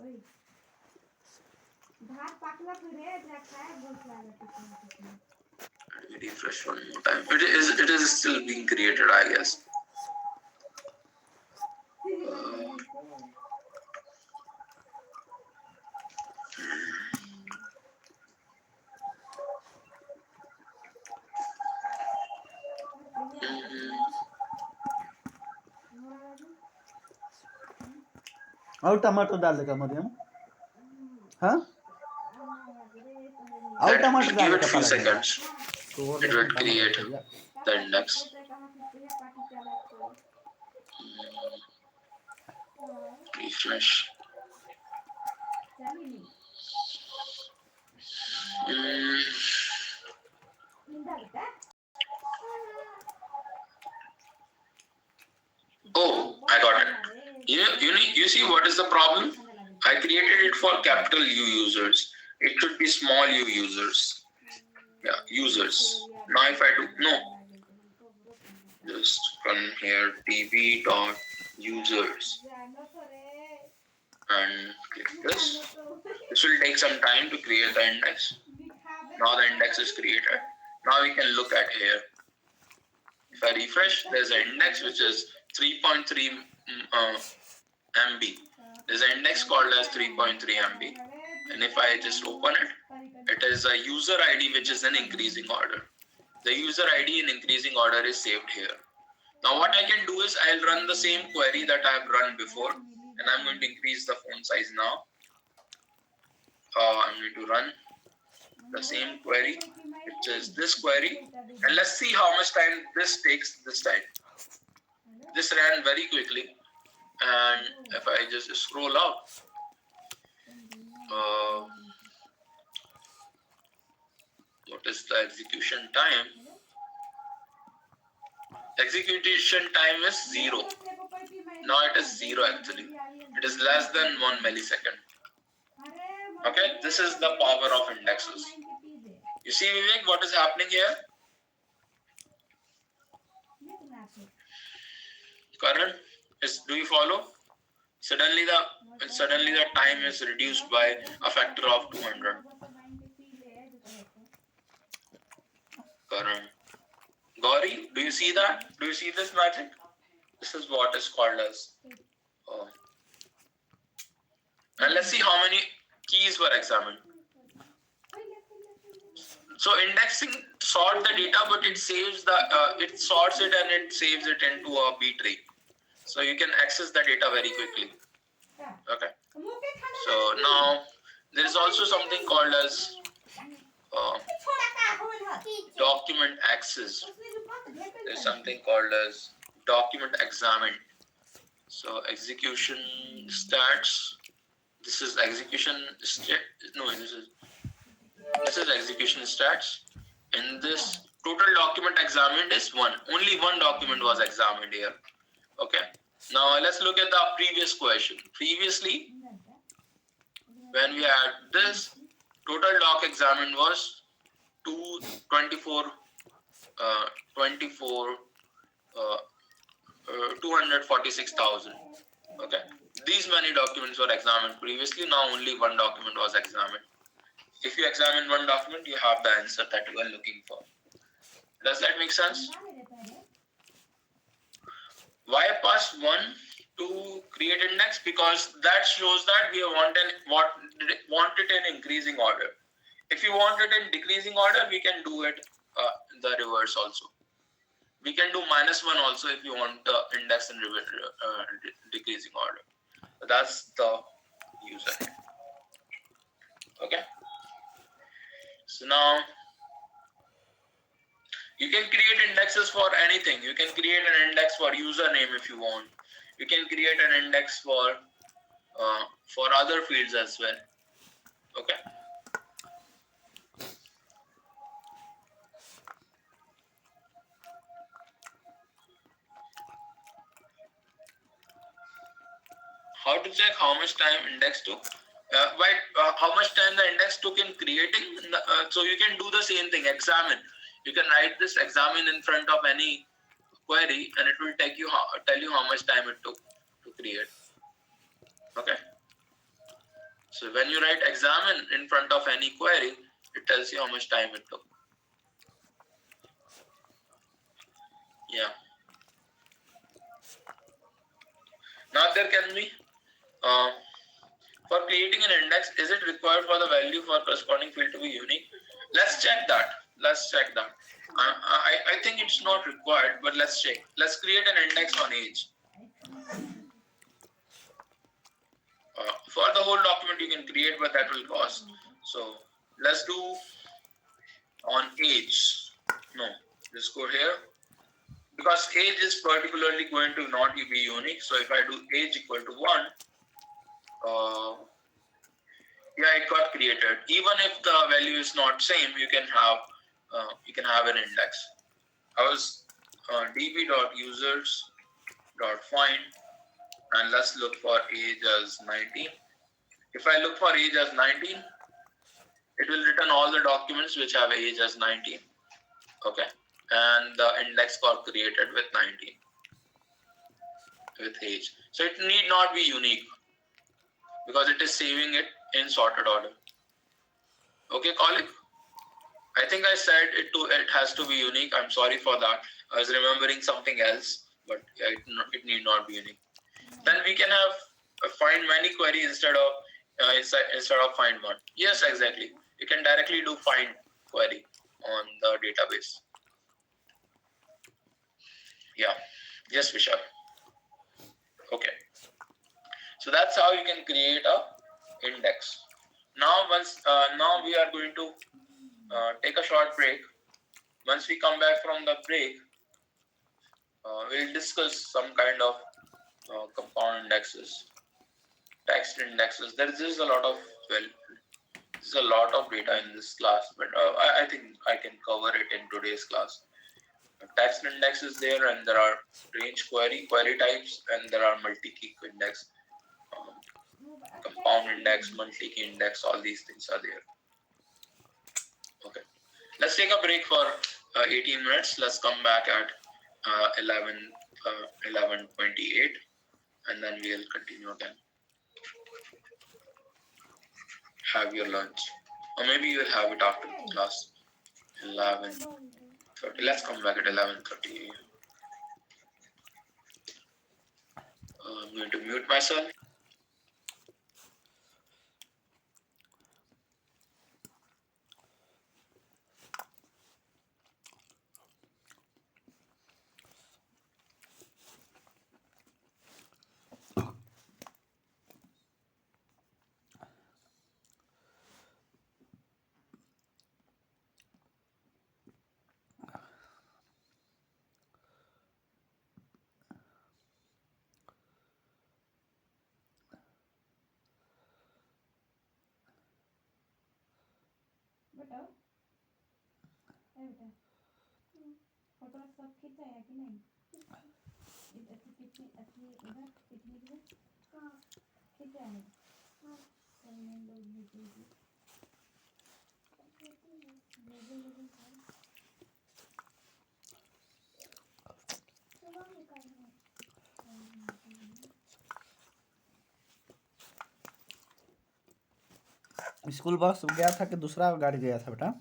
Let me refresh one more time. It is still being created, I guess. और टमाटर डाल देगा मरियम हाँ और टमाटर Give डाल it देगा few पालक में seconds. तो वो It will टमाटर create भैया the index. Refresh. Oh, I got it. You see what is the problem? I created it for capital U users. It should be small U users. Yeah, users. Now if I do just run here TV dot users and click this. This will take some time to create the index. Now the index is created. Now we can look at here. If I refresh, there's an index which is 3.3 MB. There's an index called as 3.3 MB. And if I just open it, it is a user ID which is in increasing order. The user ID in increasing order is saved here. Now what I can do is I'll run the same query that I've run before, and I'm going to increase the font size now. I'm going to run the same query, which is this query, and let's see how much time this takes this time. This ran very quickly, and if I just scroll up, what is the execution time? Execution time is 0. Now it is 0 actually. It is less than 1 millisecond. Okay, this is the power of indexes. You see, Vivek, what is happening here? Karan, do you follow? Suddenly the time is reduced by a factor of 200. Karan. Gauri, do you see that? Do you see this magic? This is what is called as. And let's see how many keys were examined. So indexing sorts the data, but it saves it sorts it and it saves it into a B tree. So you can access the data very quickly. Okay. So now there is also something called as document access. There's something called as document examined. So execution stats. This is execution this is execution stats. In this total document examined is 1. Only one document was examined here. Okay. Now let's look at the previous question. Previously, when we had this, total doc examined was 246,000. Okay. These many documents were examined previously. Now only one document was examined. If you examine one document, you have the answer that you are looking for. Does that make sense? Why pass 1 to create index? Because that shows that we want it in increasing order. If you want it in decreasing order, we can do it the reverse also. We can do -1 also if you want the index in decreasing order. That's the user. Okay. So now you can create indexes for anything. You can create an index for username if you want. You can create an index for other fields as well. Okay. How to check how much time index took? How much time the index took in creating? So you can do the same thing. Examine. You can write this examine in front of any query, and it will tell you how much time it took to create. Okay. So when you write examine in front of any query, it tells you how much time it took. Yeah. Now there can be uh, for creating an index, is it required for the value for corresponding field to be unique? Let's check that. Let's check that. I think it's not required, but let's check. Let's create an index on age. For the whole document you can create, but that will cost. So let's do on age. No, let's go here. Because age is particularly going to not be unique. So if I do age equal to 1, yeah, it got created. Even if the value is not same, you can have an index. I was db.users.find, and let's look for age as 19. If I look for age as 19, it will return all the documents which have age as 19. Okay, and the index got created with 19 with age. So it need not be unique because it is saving it in sorted order. Okay, colleague. I think I said it has to be unique. I'm sorry for that. I was remembering something else, but it need not be unique. Then we can have find many query instead of find one. Yes, exactly. You can directly do find query on the database. Yeah. Yes, Vishal. Okay. So that's how you can create a index. Now now we are going to take a short break. Once we come back from the break, we'll discuss some kind of compound indexes, text indexes. There's a lot of there's a lot of data in this class, but I think I can cover it in today's class. Text index is there, and there are range query types, and there are multi-key index, compound index, multi-key index. All these things are there. Okay, let's take a break for 18 minutes. Let's come back at 11:28, and then we'll continue again. Have your lunch, or maybe you'll have it after the class. 11:30. Let's come back at 11:30. I'm going to mute myself. बेटा photo सब खींचा है कि नहीं इधर picnic में खींचा है स्कूल बस गया था कि दूसरा गाड़ी गया था बेटा?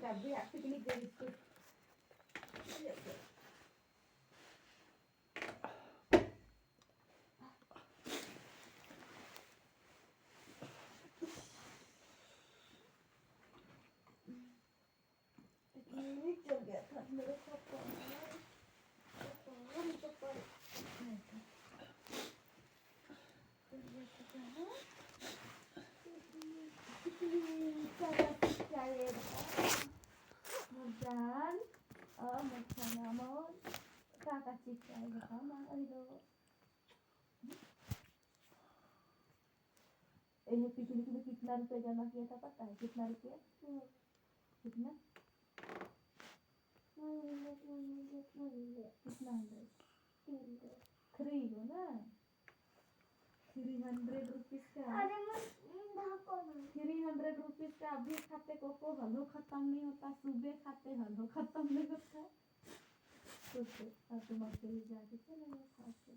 अभी पिकनिक गई थी पिकनिक चल गया था मेरे पापा Hujan, macam mau kakak cika itu sama itu. Picnic में कितना रुपया जमा किया था पता है कितना रुपया कितना कितना 3 हो ना 300 रुपीस का 300 रुपीस का अभी खाते को हलो खत्म नहीं होता सुबह खाते हलो खत्म नहीं होता सोचो अब तुम अकेले जाके चले खाते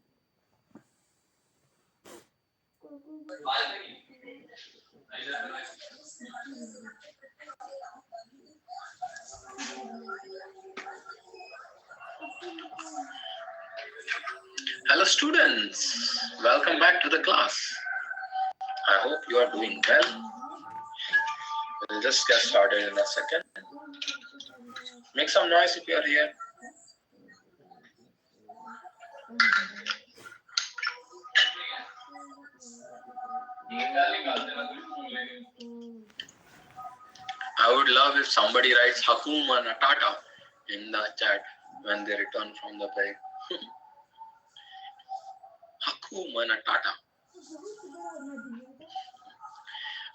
Hello students, welcome back to the class. I hope you are doing well. We'll just get started in a second. Make some noise if you are here. I would love if somebody writes Hakuma Natata in the chat when they return from the break. Hakuma Natata.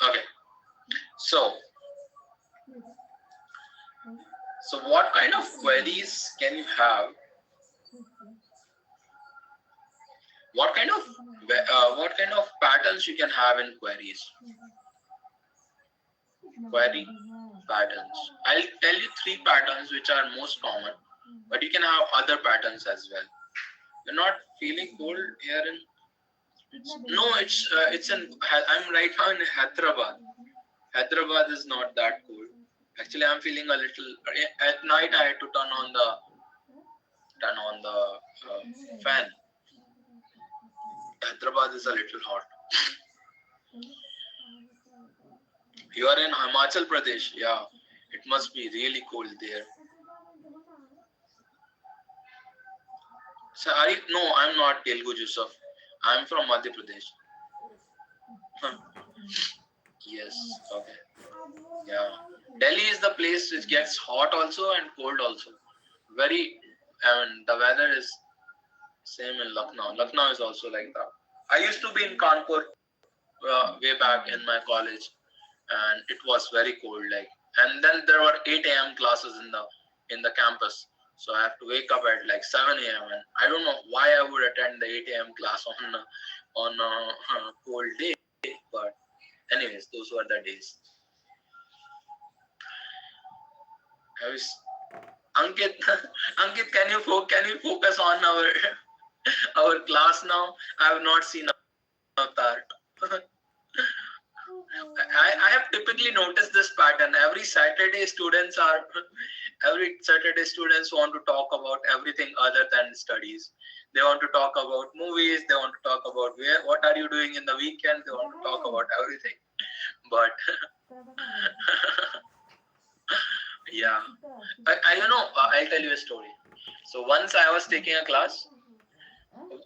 Okay. So what kind of queries can you have? What kind of patterns you can have in queries? Query patterns. I'll tell you 3 patterns which are most common, but you can have other patterns as well. You're not feeling cold here in? No, it's in. I'm right now in Hyderabad. Hyderabad is not that cold. Actually, I'm feeling a little. At night, I had to turn on the fan. Hyderabad is a little hot. You are in Himachal Pradesh. Yeah, it must be really cold there. So, no, I'm not Telugu Yusuf. I'm from Madhya Pradesh. Yes, okay. Yeah. Delhi is the place which gets hot also and cold also. The weather is same in Lucknow. Lucknow is also like that. I used to be in Kanpur way back in my college, and it was very cold. And then there were 8 a.m. classes in the campus. So I have to wake up at 7 a.m. and I don't know why I would attend the 8 a.m. class on a cold day, but anyways, those were the days. Ankit, can you focus on our class now? I have not seen Avatar. I have typically noticed this pattern. Every Saturday students want to talk about everything other than studies. They want to talk about movies. They want to talk about what are you doing in the weekend. They want to talk about everything. But yeah, I'll tell you a story. So once I was taking a class.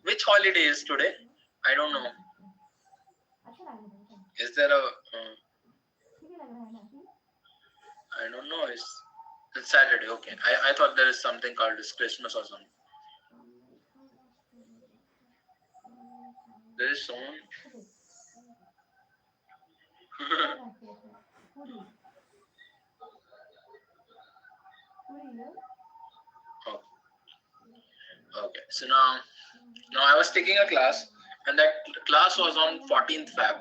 Which holiday is today? I don't know. Is there a? I don't know. It's Saturday. Okay. I thought there is something called as Christmas or something. There is someone. Oh. Okay. So now I was taking a class, and that class was on 14th Feb,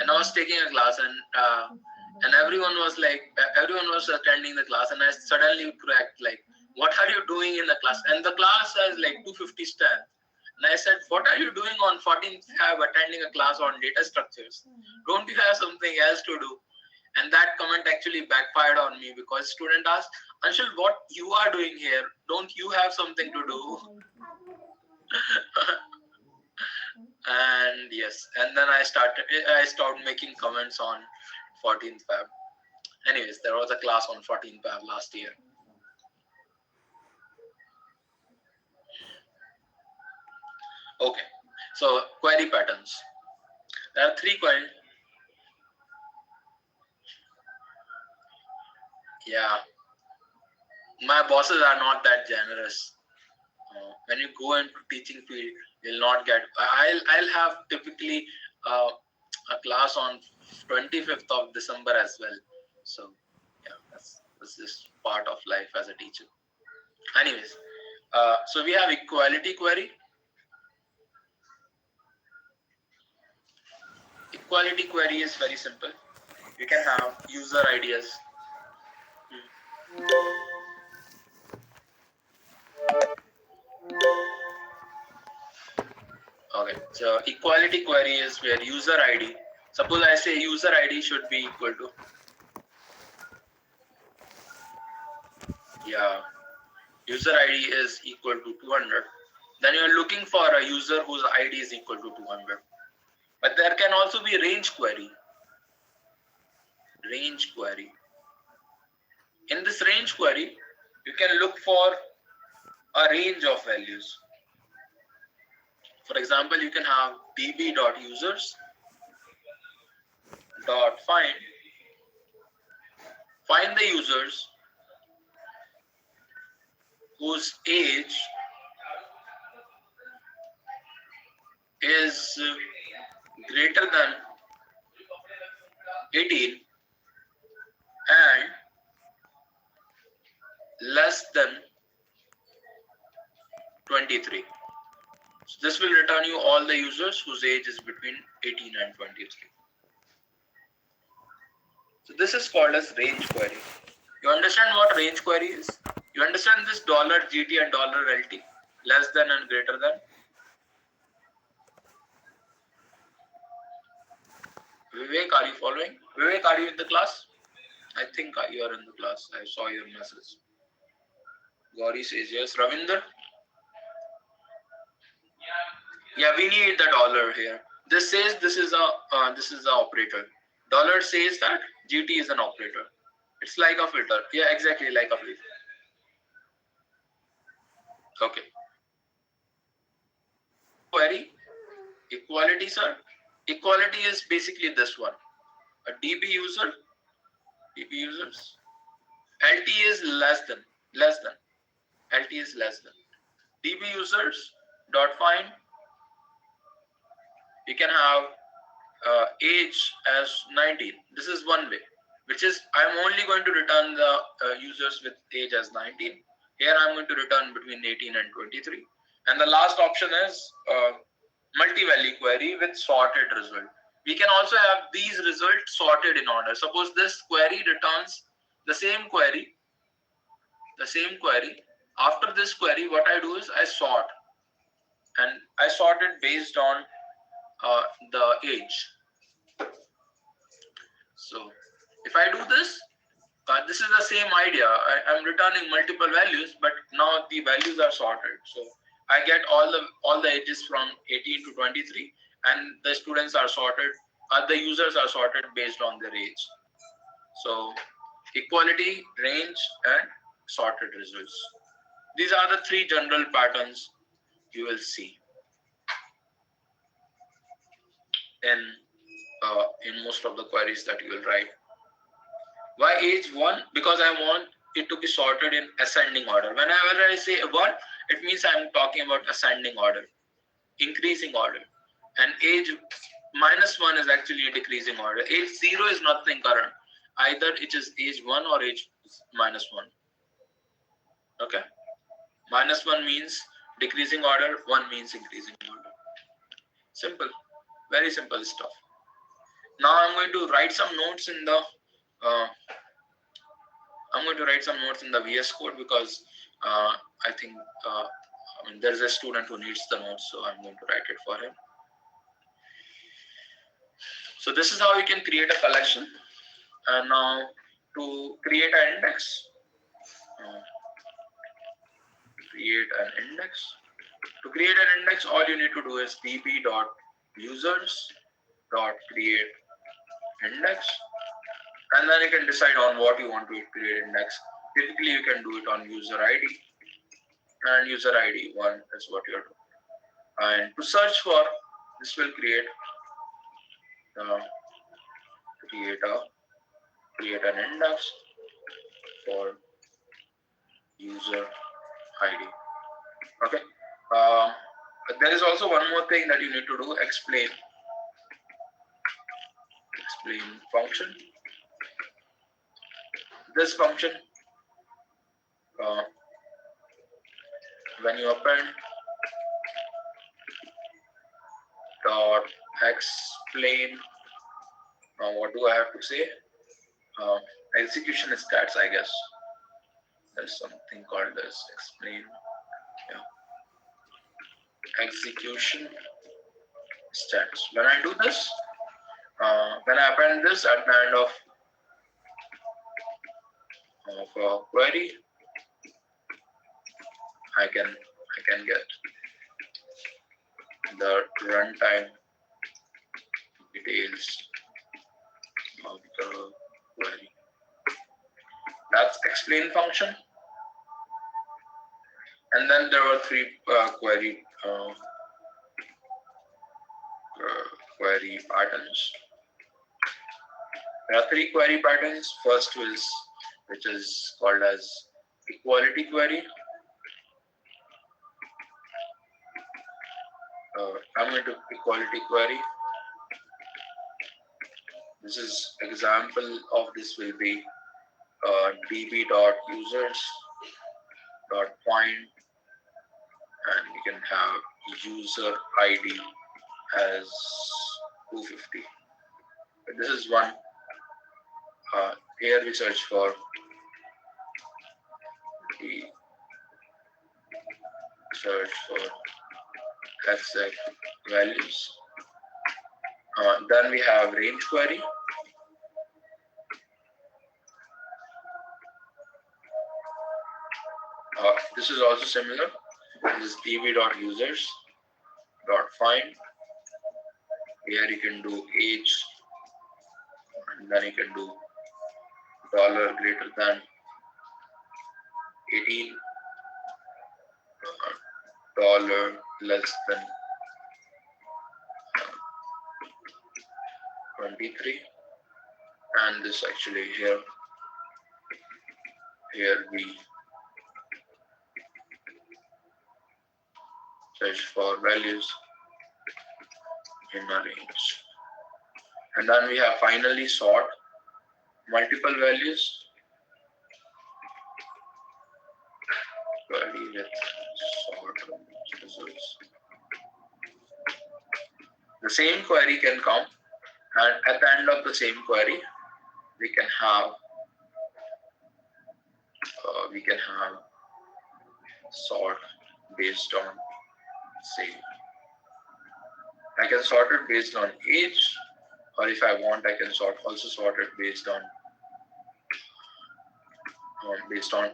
and I was taking a class, and everyone was attending the class, and I suddenly cracked what are you doing in the class? And the class has 250 staff. And I said, what are you doing on 14th Feb attending a class on data structures? Don't you have something else to do? And that comment actually backfired on me because student asked, Anshul, what you are doing here? Don't you have something to do? And yes, and then I stopped making comments on 14th Feb. Anyways, there was a class on 14th Feb last year. Okay, so query patterns. There are 3 query. Yeah, my bosses are not that generous. When you go into teaching field, you'll not get. I'll have typically a class on 25th of December as well. So yeah, that's just part of life as a teacher. Anyways, so we have equality query. Equality query is very simple. You can have user IDs. Okay, so equality query is where user ID. Suppose I say user ID should be equal to, yeah, user ID is equal to 200. Then you're looking for a user whose ID is equal to 200. But there can also be range query. Range query. In this range query, you can look for a range of values. For example, you can have db.users.find the users whose age is greater than 18 and less than 23. So this will return you all the users whose age is between 18 and 23. So this is called as range query. You understand what range query is? You understand this $GT and $LT, less than and greater than? Vivek, are you following? Vivek, are you in the class? I think you are in the class. I saw your message. Gauri says yes. Ravinder? Yeah, we need the dollar here. This says this is the operator. Dollar says that GT is an operator. It's like a filter. Yeah, exactly like a filter. Okay. Query equality, sir. Equality is basically this one. A DB users. LT is less than. LT is less than. DB users dot find. You can have age as 19. This is one way, which is I'm only going to return the users with age as 19. Here I'm going to return between 18 and 23. And the last option is multi-value query with sorted result. We can also have these results sorted in order. Suppose this query returns the same query. After this query, what I do is I sort. And I sort it based on the age. So if I do this, this is the same idea. I'm returning multiple values, but now the values are sorted. So I get all the ages from 18 to 23, and the students are sorted. The users are sorted based on their age. So equality, range, and sorted results. These are the 3 general patterns you will see in most of the queries that you will write. Why age 1? Because I want it to be sorted in ascending order. Whenever I say 1, it means I'm talking about ascending order, increasing order. And age -1 is actually a decreasing order. Age 0 is nothing current. Either it is age 1 or age -1. Okay. -1 means decreasing order, 1 means increasing order. Simple. Very simple stuff. Now I'm going to write some notes in the VS Code because I think there's a student who needs the notes, so I'm going to write it for him. So this is how you can create a collection. And now to create an index, create an index. To create an index, all you need to do is db.users.create index, and then you can decide on what you want to create index. Typically, you can do it on user ID, and user ID 1 is what you're doing. And to search for, this will create an index for user ID. Okay. There is also one more thing that you need to do: explain function. This function, when you append dot explain, what do I have to say? Execution stats, I guess. There's something called as explain. Yeah. Execution stats. When I do this, when I append this at the end of a query, I can get the runtime details of the query. That's explain function. And then there were three query patterns. There are three query patterns. First which is called as equality query. I'm going to equality query. This is example of this will be db.users.find, and we can have user ID as 250. This is one. Here we search for exact values. Then we have range query. This is also similar. This is db.users.find. Here you can do age, and then you can do dollar greater than 18, dollar less than 23, and this actually here we search for values in a range, and then we have finally sort multiple values. Query with sort results. The same query can come, and at the end of the same query, we can have sort based on, say, I can sort it based on age, or if I want, I can also sort it based on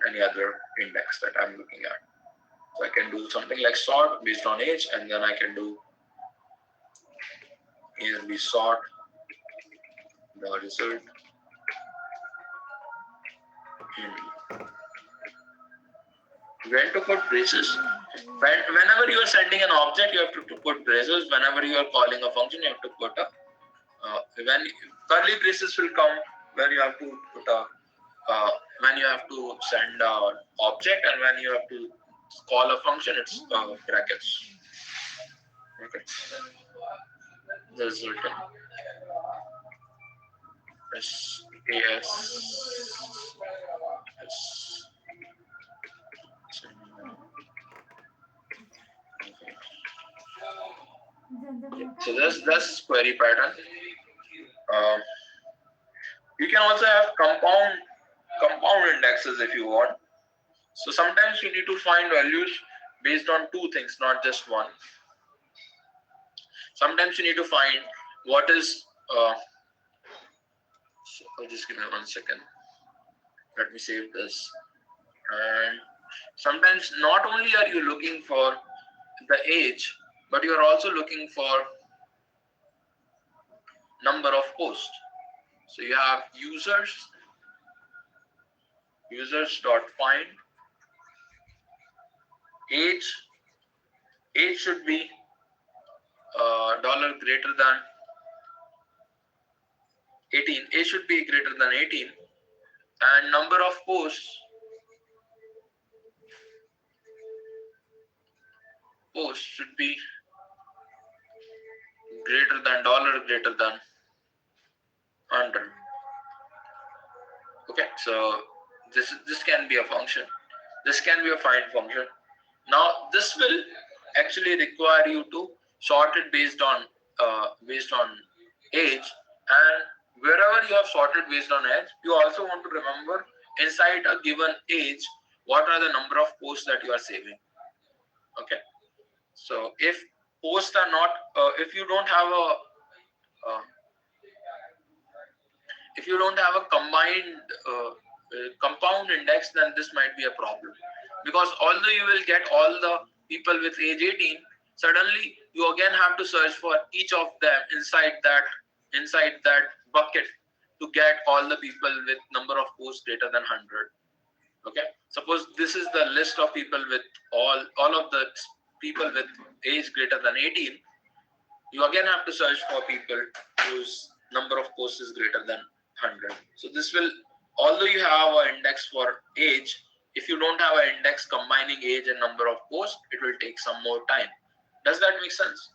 any other index that I'm looking at. So I can do something like sort based on age, and then I can do here we sort the result in when to put braces. Whenever you are sending an object, you have to put braces. Whenever you are calling a function, you have to put a when curly braces will come when you have to put a when you have to send an object, and when you have to call a function, it's brackets. Okay. The result is so that's query pattern. You can also have compound indexes if you want. So sometimes you need to find values based on two things, not just one. Sometimes you need to find what is So just give me 1 second. Let me save this. And sometimes not only are you looking for the age, but you are also looking for number of posts. So you have users dot find age. Age should be dollar greater than 18. Age should be greater than 18, and number of posts should be greater than dollar greater than 100. Okay, so this can be a function. This can be a find function. Now this will actually require you to sort it based on age, and wherever you have sorted based on age, you also want to remember inside a given age what are the number of posts that you are saving. Okay, so if posts are not, if you don't have a uh, if you don't have a combined compound index, then this might be a problem, because although you will get all the people with age 18, suddenly you again have to search for each of them inside that bucket to get all the people with number of posts greater than 100. Okay, suppose this is the list of people with all of the people with age greater than 18. You again have to search for people whose number of posts is greater than 100. So this will, although you have an index for age, if you don't have an index combining age and number of posts, it will take some more time. Does that make sense?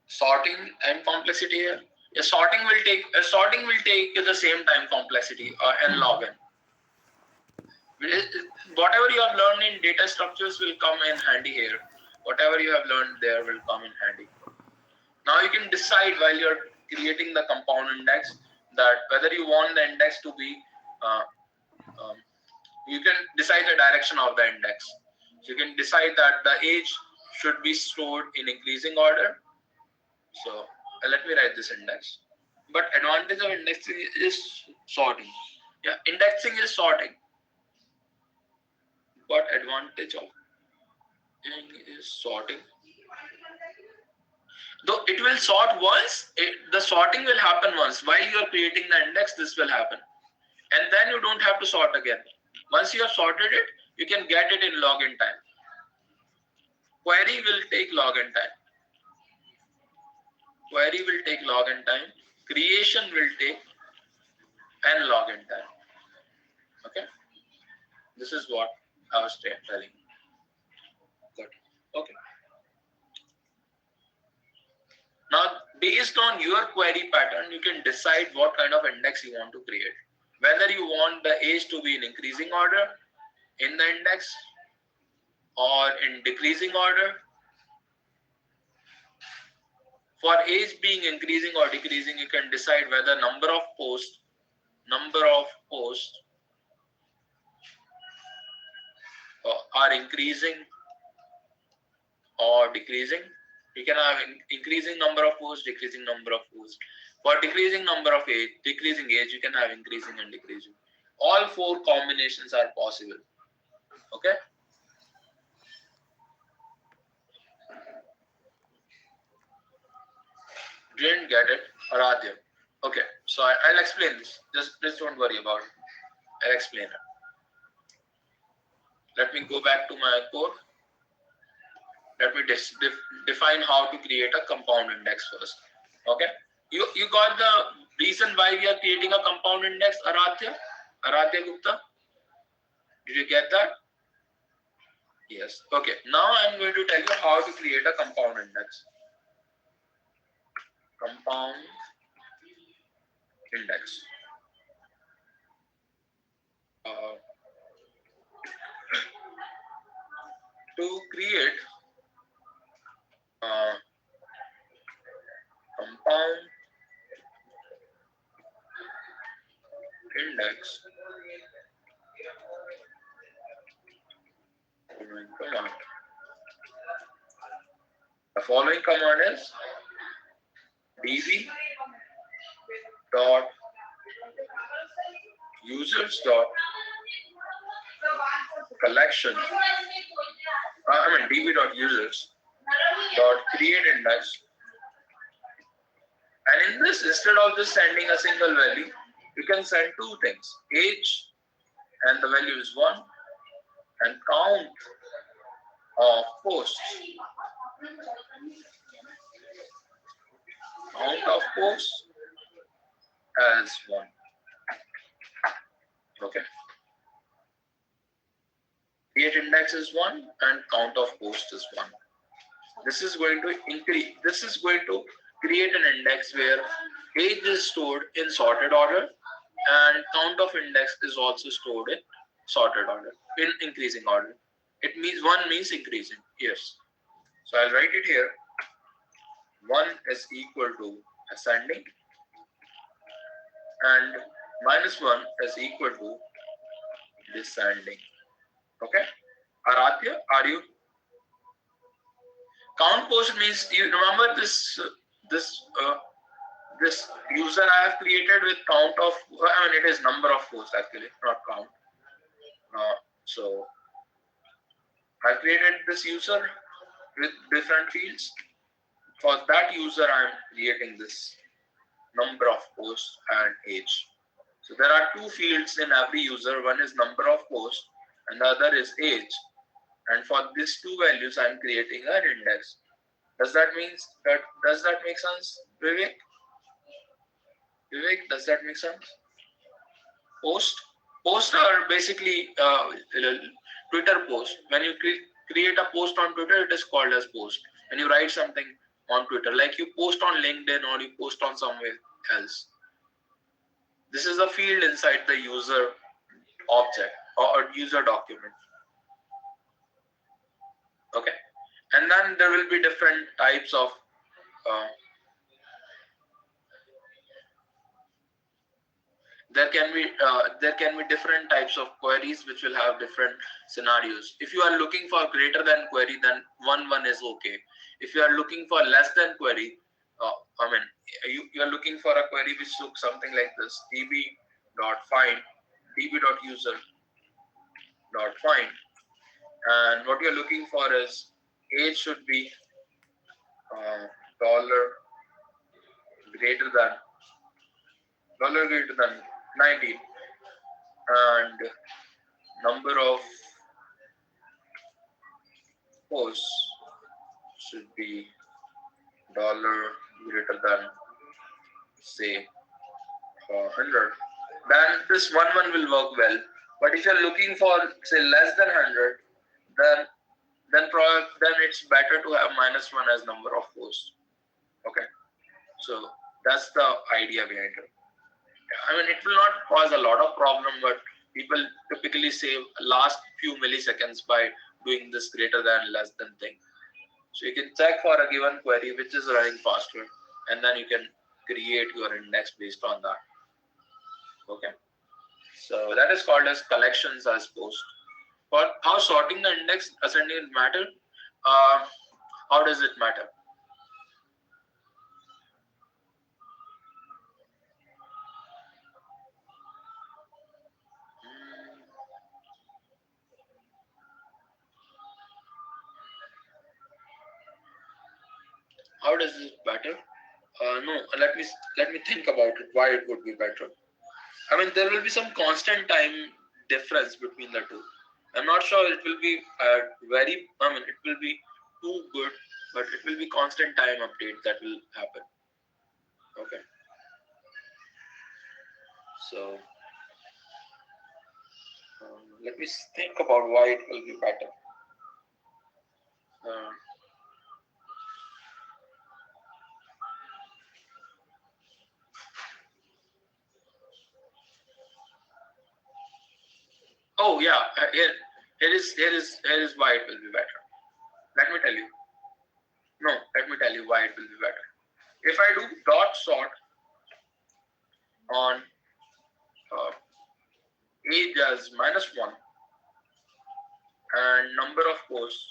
Sorting and complexity here. Yeah, sorting will take the same time complexity and log n. Whatever you have learned in data structures will come in handy here. Whatever you have learned there will come in handy. Now you can decide while you're creating the compound index that whether you want the index to be, uh, um, you can decide the direction of the index. So you can decide that the age should be stored in increasing order. So let me write this index. But advantage of indexing is sorting. Yeah, indexing is sorting. But advantage of is sorting. Though it will sort once, the sorting will happen once. While you are creating the index, this will happen. And then you don't have to sort again. Once you have sorted it, you can get it in login time. Query will take login time. Query will take login time. Creation will take and login time. Okay. This is what I was telling. Good. Okay. Now, based on your query pattern, you can decide what kind of index you want to create. Whether you want the age to be in increasing order in the index or in decreasing order. For age being increasing or decreasing, you can decide whether number of posts are increasing or decreasing. You can have increasing number of posts, decreasing number of posts. For decreasing number of age, decreasing age, you can have increasing and decreasing. All four combinations are possible. Okay. Didn't get it, Aradhya. Okay, so I'll explain this. Just don't worry about it. I'll explain it. Let me go back to my code. Let me define how to create a compound index first. Okay, you got the reason why we are creating a compound index, Aradhya Gupta? Did you get that? Yes. Okay, now I'm going to tell you how to create a compound index. Compound index. To create following command. The following command is db dot users dot collection. db dot users dot create index. And in this, instead of just sending a single value, you can send two things: age, and the value is 1, and count of posts. Count of posts as 1. Okay. Create index is 1 and count of posts is 1. This is going to increase. This is going to create an index where age is stored in sorted order and count of index is also stored in sorted order, in increasing order. It means 1 means increasing. Yes. So I'll write it here. 1 is equal to ascending and -1 is equal to descending. Okay. Aradhya, are you? Count post means, you remember this this user I have created with count of, it is number of posts actually, not count. So I created this user with different fields. For that user, I am creating this number of posts and age. So there are two fields in every user. One is number of posts and the other is age. And for these two values, I am creating an index. Does that make sense, Vivek? Vivek, does that make sense? Posts are basically Twitter post. When you create a post on Twitter, it is called as post. When you write something on Twitter, like you post on LinkedIn or you post on somewhere else. This is a field inside the user object or user document. Okay, and then there will be different types of there can be different types of queries which will have different scenarios. If you are looking for greater than query, then one is okay. If you are looking for less than query, you are looking for a query which looks something like this: db.find db.user.find, and what you're looking for is age should be dollar greater than 19, and number of posts should be dollar greater than, say, 100. Then this one will work well. But if you're looking for, say, less than 100, then it's better to have -1 as number of posts. Okay, so that's the idea behind it. It will not cause a lot of problem, but people typically save last few milliseconds by doing this greater than less than thing. So you can check for a given query which is running faster, and then you can create your index based on that. Okay, so that is called as collections as post. For how sorting the index ascending matter, how does it matter? How does it matter? No, let me think about it. Why it would be better? There will be some constant time difference between the two. I'm not sure it will be it will be too good, but it will be constant time update that will happen. Okay. So let me think about why it will be better. Uh, oh yeah, here is why it will be better. Let me tell you. No, let me tell you why it will be better. If I do dot sort on age as -1 and number of posts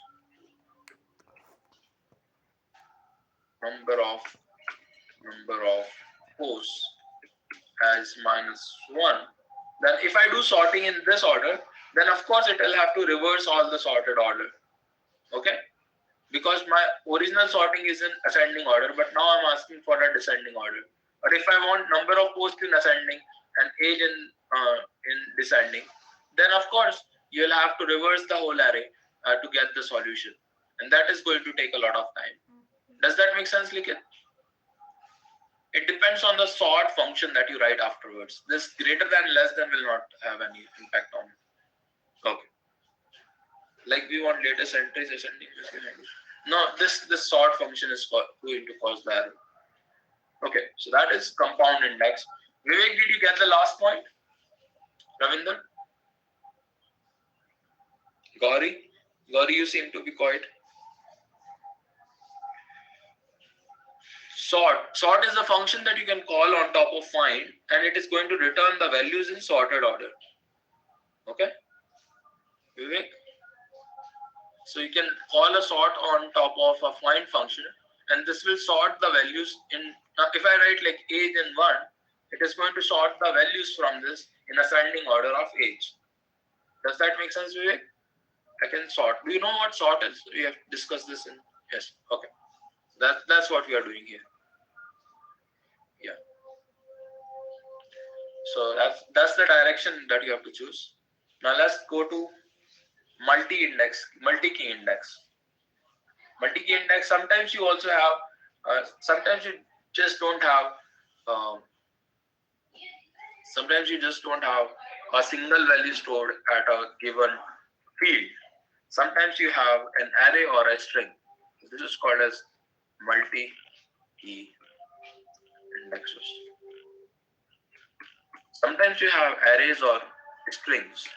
as -1, then if I do sorting in this order, then of course it will have to reverse all the sorted order. Okay, because my original sorting is in ascending order, but now I'm asking for a descending order. But if I want number of posts in ascending and age in descending, then of course you'll have to reverse the whole array to get the solution, and that is going to take a lot of time. Does that make sense, Likit? It depends on the sort function that you write afterwards. This greater than less than will not have any impact on it. Okay. Like we want latest entries ascending. No, this sort function is going to cause the error. Okay, so that is compound index. Vivek, did you get the last point? Ravinder? Gauri, you seem to be quiet. Sort is a function that you can call on top of find, and it is going to return the values in sorted order. Okay, Vivek? So you can call a sort on top of a find function, and this will sort the values in, if I write like age in 1, it is going to sort the values from this in ascending order of age. Does that make sense, Vivek? I can sort. Do you know what sort is? We have discussed this in, yes, okay. That's what we are doing here. Yeah. So that's the direction that you have to choose. Now let's go to multi-key index. Multi-key index, sometimes you also have, sometimes you just don't have, sometimes you just don't have a single value stored at a given field. Sometimes you have an array or a string. This is called as multi-key indexes. Sometimes you have arrays or strings.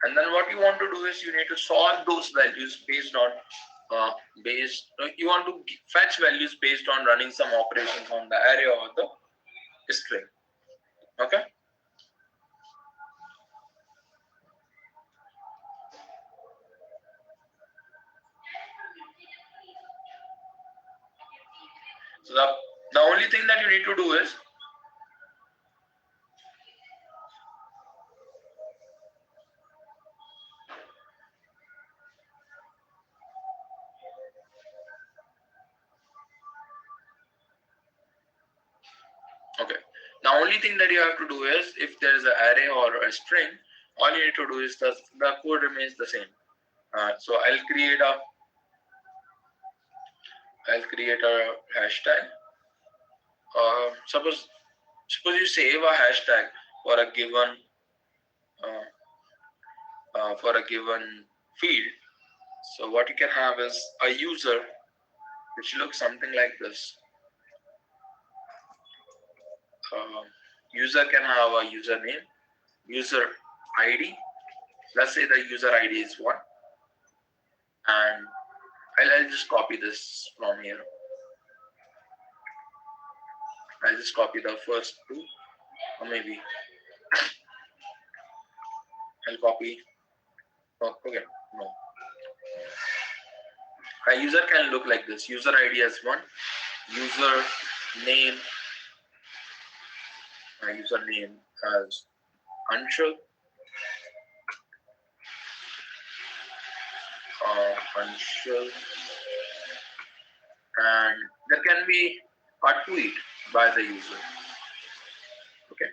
And then what you want to do is you need to sort those values based on you want to fetch values based on running some operations on the array or the string. Okay. So the only thing that you need to do is the only thing that you have to do is, if there is an array or a string, all you need to do is the code remains the same. So I'll create a hashtag. Suppose you save a hashtag for a given field. So what you can have is a user, which looks something like this. User can have a username, user ID. Let's say the user ID is 1, and I'll just copy this from here. I'll just copy the first 2, or maybe I'll copy. Oh, okay, no. A user can look like this. User ID as 1, user name as Anshul, and there can be a tweet by the user. Okay,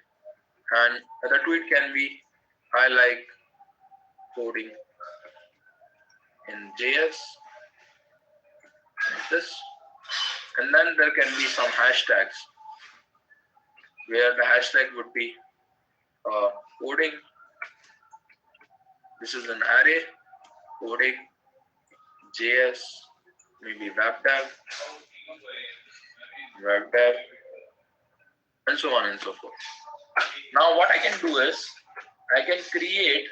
and the tweet can be, I like coding in JS, like this, and then there can be some hashtags where the hashtag would be coding. This is an array, coding JS, maybe web dev, and so on and so forth. Now what I can do is I can create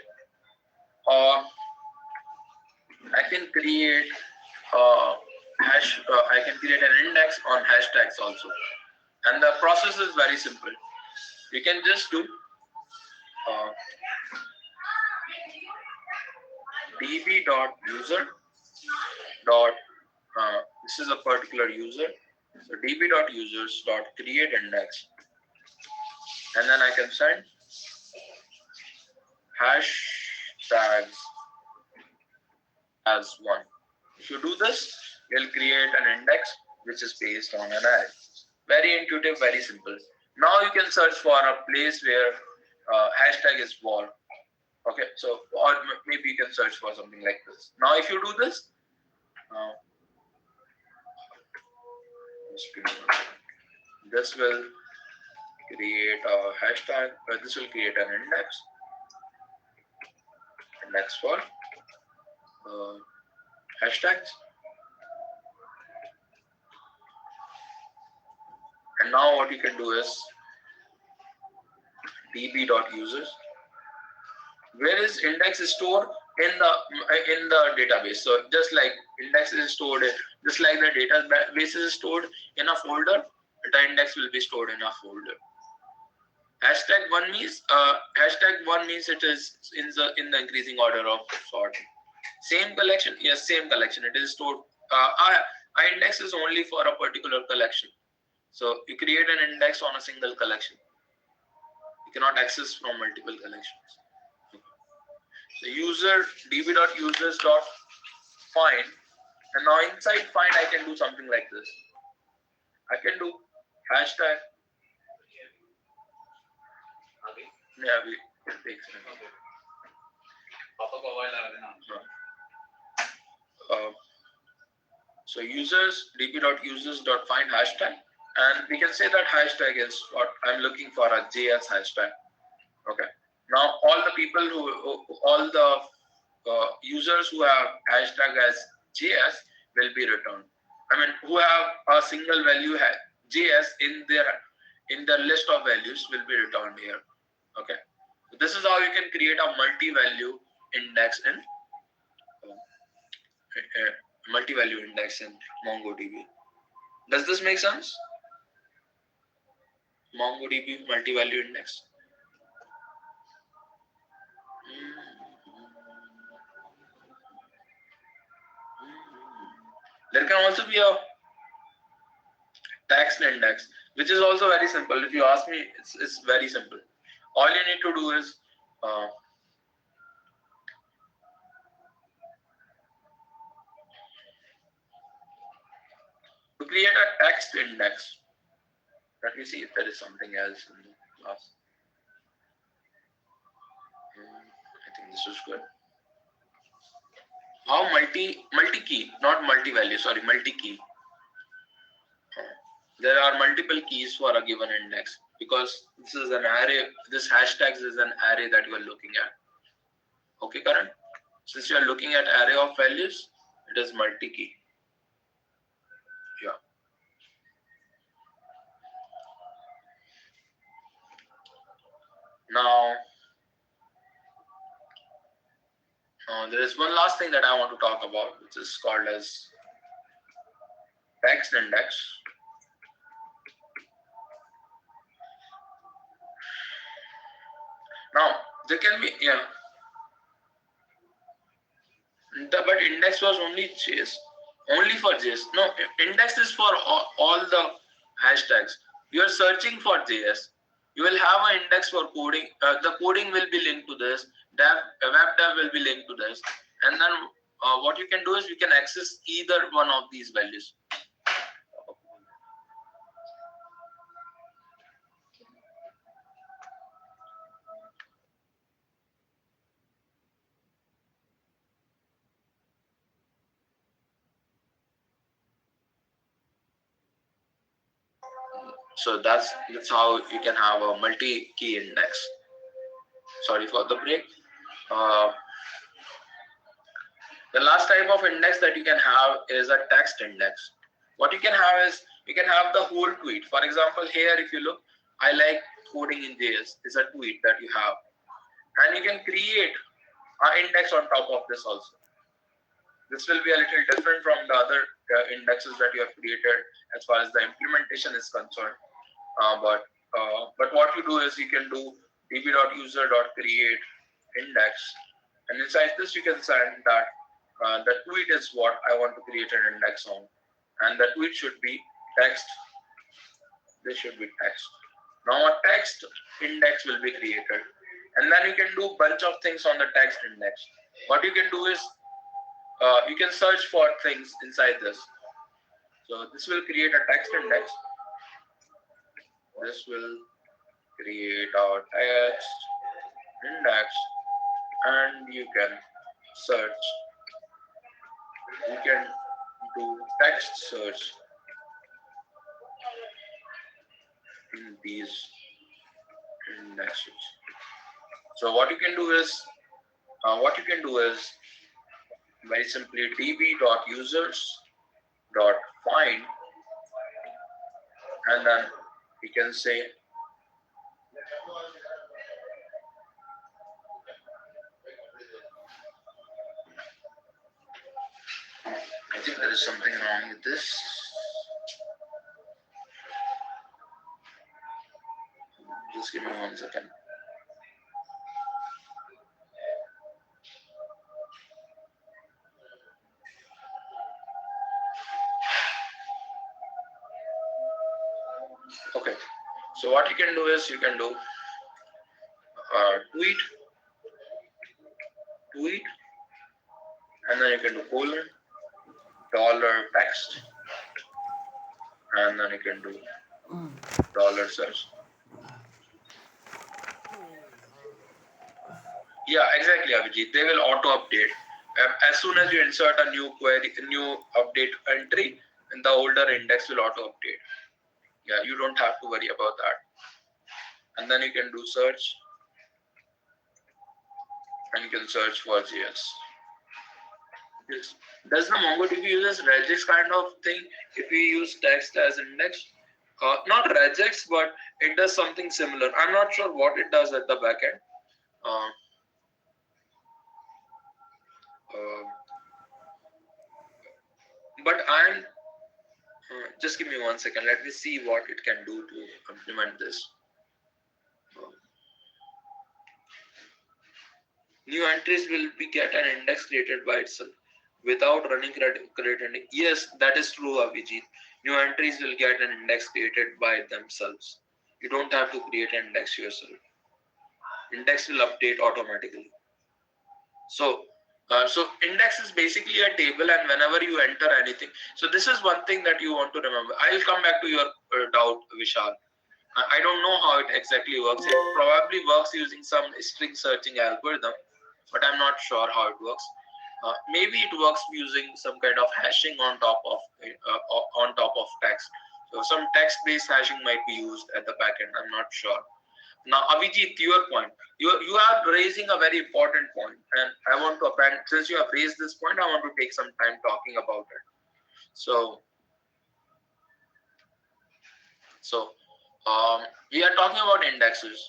an index on hashtags also, and the process is very simple. You can just do db.user dot this is a particular user, so db.users dot create index, and then I can send hashtags as one. If you do this, you'll create an index which is based on an array. Very intuitive, very simple. Now you can search for a place where hashtag is war. Okay, so or maybe you can search for something like this. Now if you do this, this will create a hashtag, this will create an index for hashtags. And now what you can do is db.users, where is index is stored in the database. So just like index is stored, just like the database is stored in a folder, the index will be stored in a folder. Hashtag one means it is in the increasing order of sort. Same collection, yes, same collection. It is stored. Our index is only for a particular collection. So you create an index on a single collection. You cannot access from multiple collections. So user db.users.find, and now inside find I can do something like this. I can do hashtag. Yeah, it takes a minute. So users db.users.find hashtag, and we can say that hashtag is what I'm looking for, a JS hashtag. Okay. Now all the people all the users who have hashtag as JS will be returned. I mean, who have a single value JS in their list of values will be returned here. Okay. So this is how you can create a multi-value index in MongoDB. Does this make sense? MongoDB multi-value index. There can also be a text index, which is also very simple. If you ask me, it's very simple. All you need to do is to create a text index. Let me see if there is something else in the class. I think this is good. How multi-key, not multi-value, sorry, multi-key. There are multiple keys for a given index because this is an array. This hashtags is an array that you are looking at. Okay, Karan? Since you are looking at array of values, it is multi-key. Yeah. Now, there is one last thing that I want to talk about, which is called as text index. Now, there can be, but index was only JS, only for JS. No, index is for all the hashtags. You are searching for JS. You will have an index for coding. The coding will be linked to this. Web dev will be linked to this. And then what you can do is you can access either one of these values. So that's how you can have a multi-key index. Sorry for the break. The last type of index that you can have is a text index. What you can have is you can have the whole tweet. For example, here if you look, I like coding in JS is a tweet that you have, and you can create an index on top of this also. This will be a little different from the other indexes that you have created as far as the implementation is concerned. But what you do is you can do db.user.create index, And inside this, you can send that the tweet is what I want to create an index on, and the tweet should be text. This should be text. Now a text index will be created, and then you can do bunch of things on the text index. What you can do is you can search for things inside this. So this will create a text index. This will create our text index, and you can search. You can do text search in these indexes. So what you can do is very simply db.users.find, and then you can say I think there is something wrong with this. Just give me 1 second. Okay, so what you can do is you can do tweet, and then you can do colon, dollar text, and then you can do dollar search. Yeah, exactly, Abhijit. They will auto update. As soon as you insert a new query, a new update entry, and the older index will auto update. Yeah, you don't have to worry about that. And then you can do search, and you can search for JS. Yes. Does the MongoDB uses regex kind of thing if we use text as index? Not regex, but it does something similar. I'm not sure what it does at the backend. Uh, but I'm just give me 1 second. Let me see what it can do to implement this. New entries will be get an index created by itself without running created. Yes, that is true, Abhijit. New entries will get an index created by themselves. You don't have to create an index yourself. Index will update automatically. So index is basically a table, and whenever you enter anything, so this is one thing that you want to remember. I'll come back to your doubt, Vishal. I don't know how it exactly works. It probably works using some string searching algorithm, but I'm not sure how it works. Maybe it works using some kind of hashing on top of text. So some text-based hashing might be used at the backend. I'm not sure. Now, Abhijit, your point. You are raising a very important point, and I want to append. Since you have raised this point, I want to take some time talking about it. So we are talking about indexes,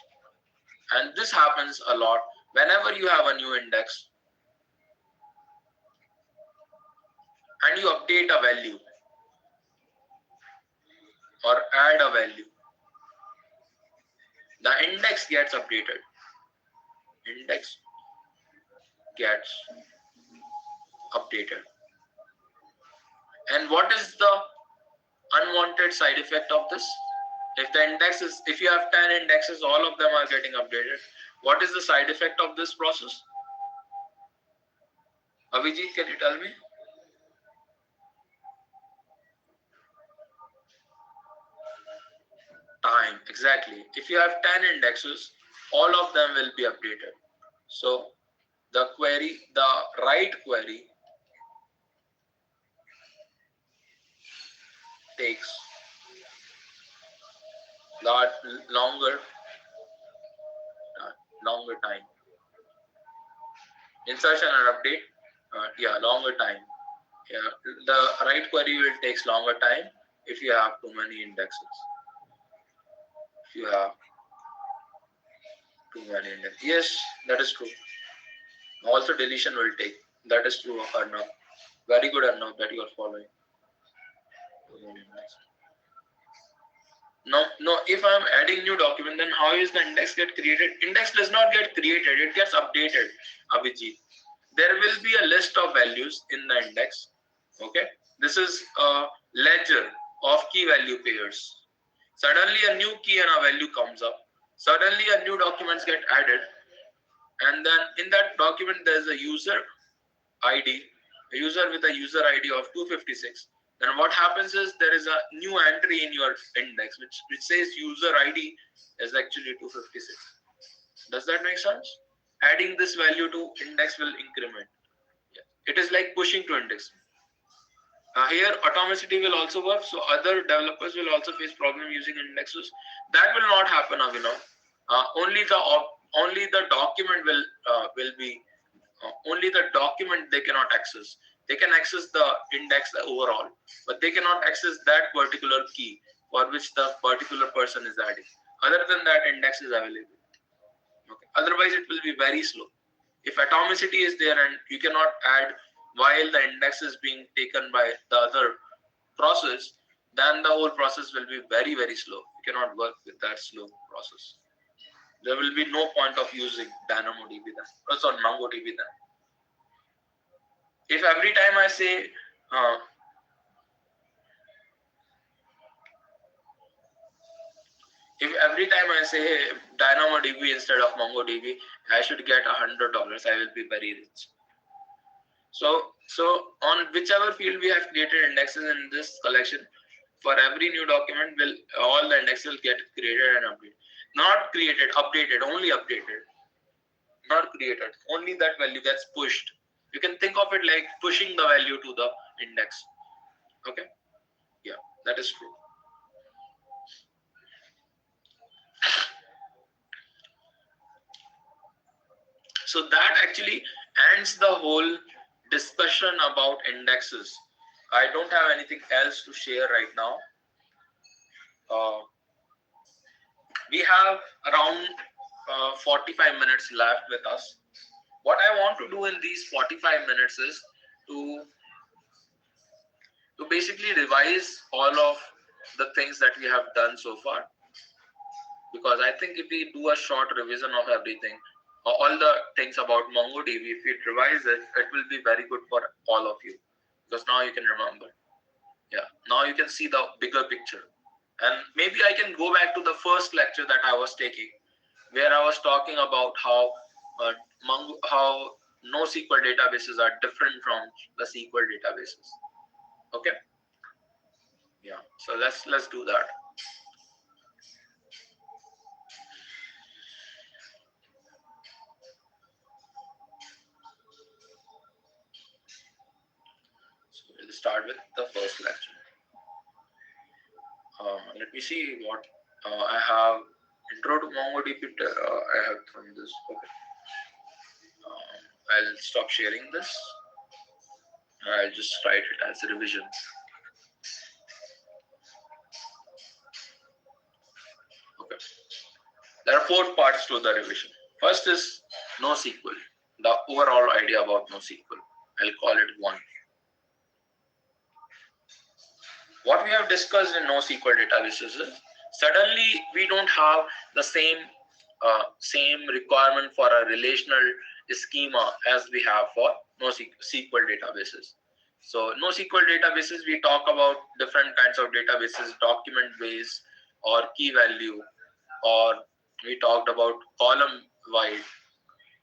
and this happens a lot. Whenever you have a new index and you update a value or add a value, the index gets updated. Index gets updated. And what is the unwanted side effect of this? If you have 10 indexes, all of them are getting updated. What is the side effect of this process? Abhijit, can you tell me? Time, exactly. If you have 10 indexes, all of them will be updated. So the right query takes lot longer time. Insertion and update, longer time. Yeah, the right query will takes longer time if you have too many indexes. If you have too many indexes, yes, that is true. Also, deletion will take. That is true, Arnav. Very good, Arnav, that you are following. No. If I'm adding new document, then how is the index get created? Index does not get created; it gets updated, Abhijit. there will be a list of values in the index. Okay, this is a ledger of key value pairs. Suddenly a new key and a value comes up. Suddenly a new documents get added, and then in that document there's a user ID, a user with a user ID of 256. Then what happens is there is a new entry in your index which says user ID is actually 256. Does that make sense? Adding this value to index will increment. Yeah. It is like pushing to index. Here atomicity will also work, so other developers will also face problem using indexes. That will not happen, Avinav. Only the document will be only the document they cannot access. They can access the index overall, but they cannot access that particular key for which the particular person is adding. Other than that, index is available. Okay. Otherwise, it will be very slow. If atomicity is there and you cannot add while the index is being taken by the other process, then the whole process will be very, very slow. You cannot work with that slow process. There will be no point of using DynamoDB then. Oh, sorry, MongoDB then. If every time I say, hey, DynamoDB instead of MongoDB, I should get $100. I will be very rich. So on whichever field we have created indexes in this collection, for every new document, all the indexes will get created and updated. Not created, updated, only updated. Not created. Only that value gets pushed. You can think of it like pushing the value to the index. Okay? Yeah, that is true. So that actually ends the whole discussion about indexes. I don't have anything else to share right now. We have around 45 minutes left with us. What I want to do in these 45 minutes is to basically revise all of the things that we have done so far. Because I think if we do a short revision of everything, all the things about MongoDB, if we revise it, it will be very good for all of you. Because now you can remember. Yeah, now you can see the bigger picture. And maybe I can go back to the first lecture that I was taking, where I was talking about how NoSQL databases are different from the SQL databases. Okay. Yeah. So let's do that. So we'll start with the first lecture. Let me see what I have. Intro to MongoDB. I have from this. Okay. I'll stop sharing this. I'll just write it as a revision. Okay. There are 4 parts to the revision. First is NoSQL. The overall idea about NoSQL. I'll call it 1. What we have discussed in NoSQL databases is suddenly we don't have the same requirement for a relational schema as we have for NoSQL databases. So NoSQL databases, we talk about different kinds of databases, document based or key value, or we talked about column wide,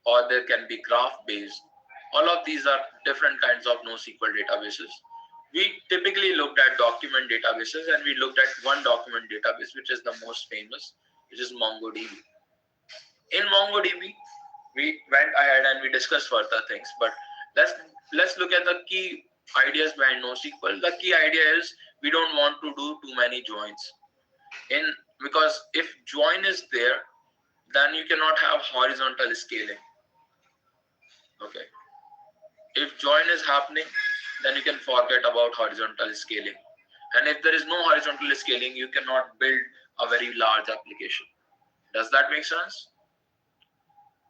or there can be graph based. All of these are different kinds of NoSQL databases. We typically looked at document databases, and we looked at one document database, which is the most famous, which is MongoDB. In MongoDB, we went ahead and we discussed further things, but let's look at the key ideas behind NoSQL. The key idea is we don't want to do too many joins. Because if join is there, then you cannot have horizontal scaling. Okay. If join is happening, then you can forget about horizontal scaling. And if there is no horizontal scaling, you cannot build a very large application. Does that make sense?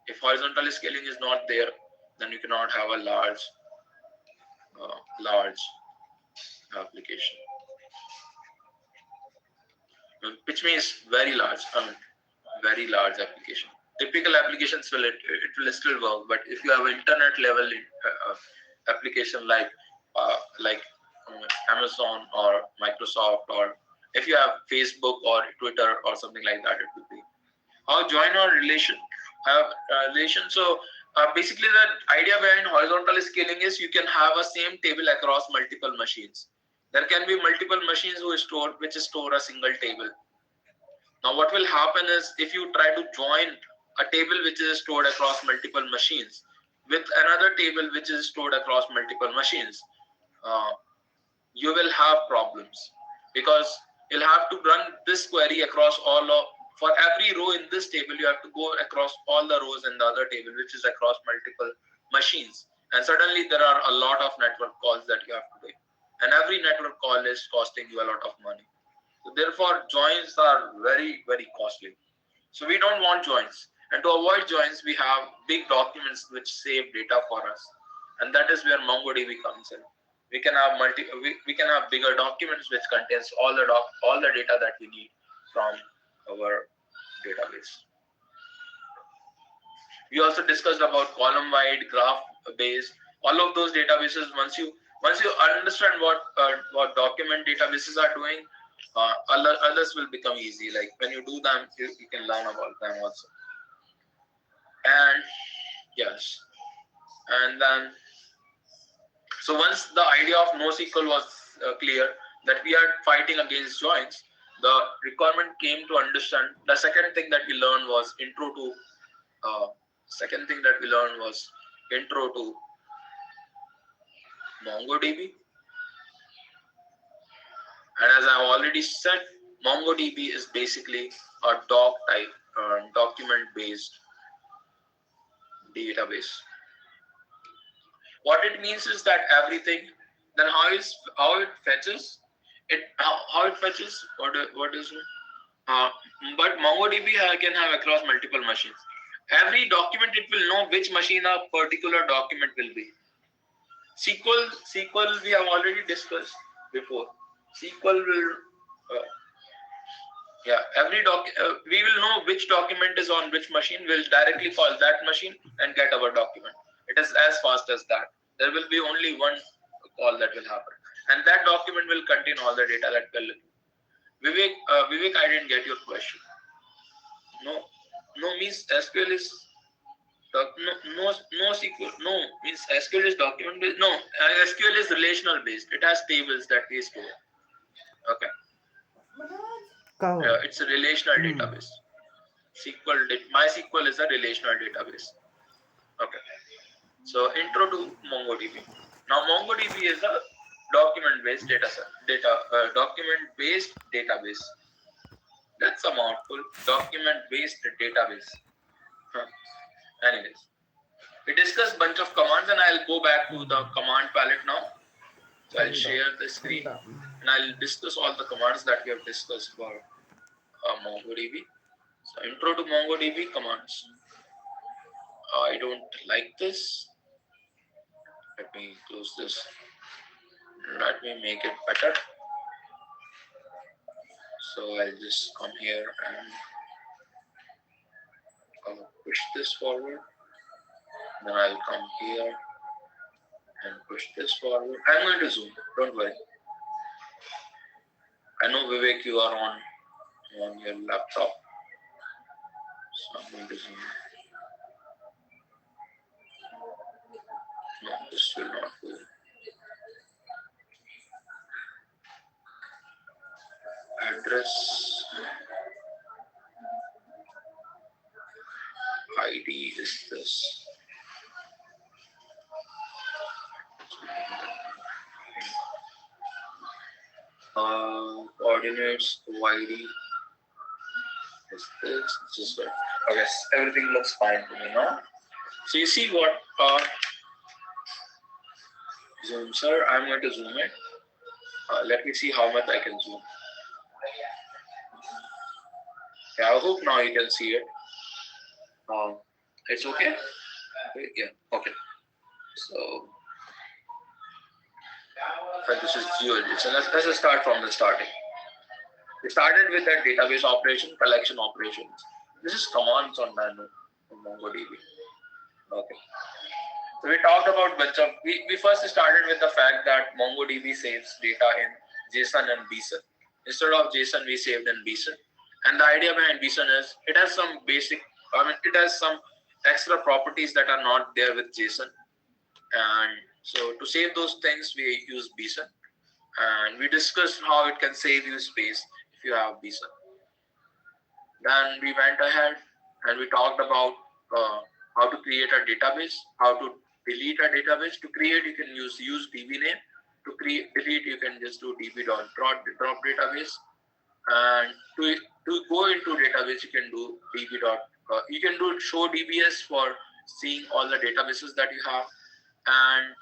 If horizontal scaling is not there, then you cannot have a large application, which means very large application. Typical applications it will still work, but if you have internet level application like Amazon or Microsoft, or if you have Facebook or Twitter or something like that, it will be how join or relation have relation. So basically the idea behind horizontal scaling is you can have a same table across multiple machines. There can be multiple machines which store a single table. Now what will happen is if you try to join a table which is stored across multiple machines with another table which is stored across multiple machines, uh, you will have problems, because you'll have to run this query across for every row in this table. You have to go across all the rows in the other table which is across multiple machines, and suddenly there are a lot of network calls that you have to do, and every network call is costing you a lot of money. So therefore joins are very very costly. So we don't want joins, and to avoid joins we have big documents which save data for us, and that is where MongoDB comes in. We can have we can have bigger documents which contains all the data that we need from our database. We also discussed about column wide, graph based, all of those databases. Once you understand what document databases are doing, others will become easy. Like when you do them, you can learn about them also. And yes, and then so once the idea of NoSQL was clear, that we are fighting against joins, the requirement came to understand. The second thing that we learned was intro to MongoDB. And as I've already said, MongoDB is basically a document-based database. What it means is that everything, then how it fetches what is it? But MongoDB can have across multiple machines. Every document it will know which machine a particular document will be. SQL we have already discussed before. SQL will we will know which document is on which machine. We'll directly call that machine and get our document. It is as fast as that. There will be only one call that will happen, and that document will contain all the data that we're looking. Vivek, I didn't get your question. No means SQL is no SQL. No means SQL is document based. No, SQL is relational based. It has tables that we store. Okay. It's a relational database. MySQL is a relational database. Okay. So intro to MongoDB. Now MongoDB is a document-based document-based database. That's a mouthful. Document-based database. Anyways, we discussed a bunch of commands, and I'll go back to the command palette now. So I'll share the screen, and I'll discuss all the commands that we have discussed for MongoDB. So intro to MongoDB commands. I don't like this. Let me close this. Let me make it better. So I'll just come here and push this forward. Then I'll come here and push this forward. I'm going to zoom. Don't worry. I know Vivek, you are on your laptop. So I'm going to zoom. No, this will not go. Address ID is this. Coordinates ID is this. Just okay, everything looks fine to me now. So you see what zoom, sir. I'm going to zoom it. Let me see how much I can zoom. Yeah, I hope now you can see it. It's okay? Yeah, okay. So this is geology. So let's start from the starting. We started with that database operation, collection operations. This is commands on manual. MongoDB. Okay. So we talked about bunch of we first started with the fact that MongoDB saves data in JSON and BSON. Instead of JSON, we saved in BSON. And the idea behind BSON is it has some it has some extra properties that are not there with JSON. And so to save those things, we use BSON. And we discussed how it can save you space if you have BSON. Then we went ahead and we talked about how to create a database, how to delete a database. To create, you can use DB name. To delete, you can just do db.drop database. And to go into database, you can do you can do show DBS for seeing all the databases that you have. And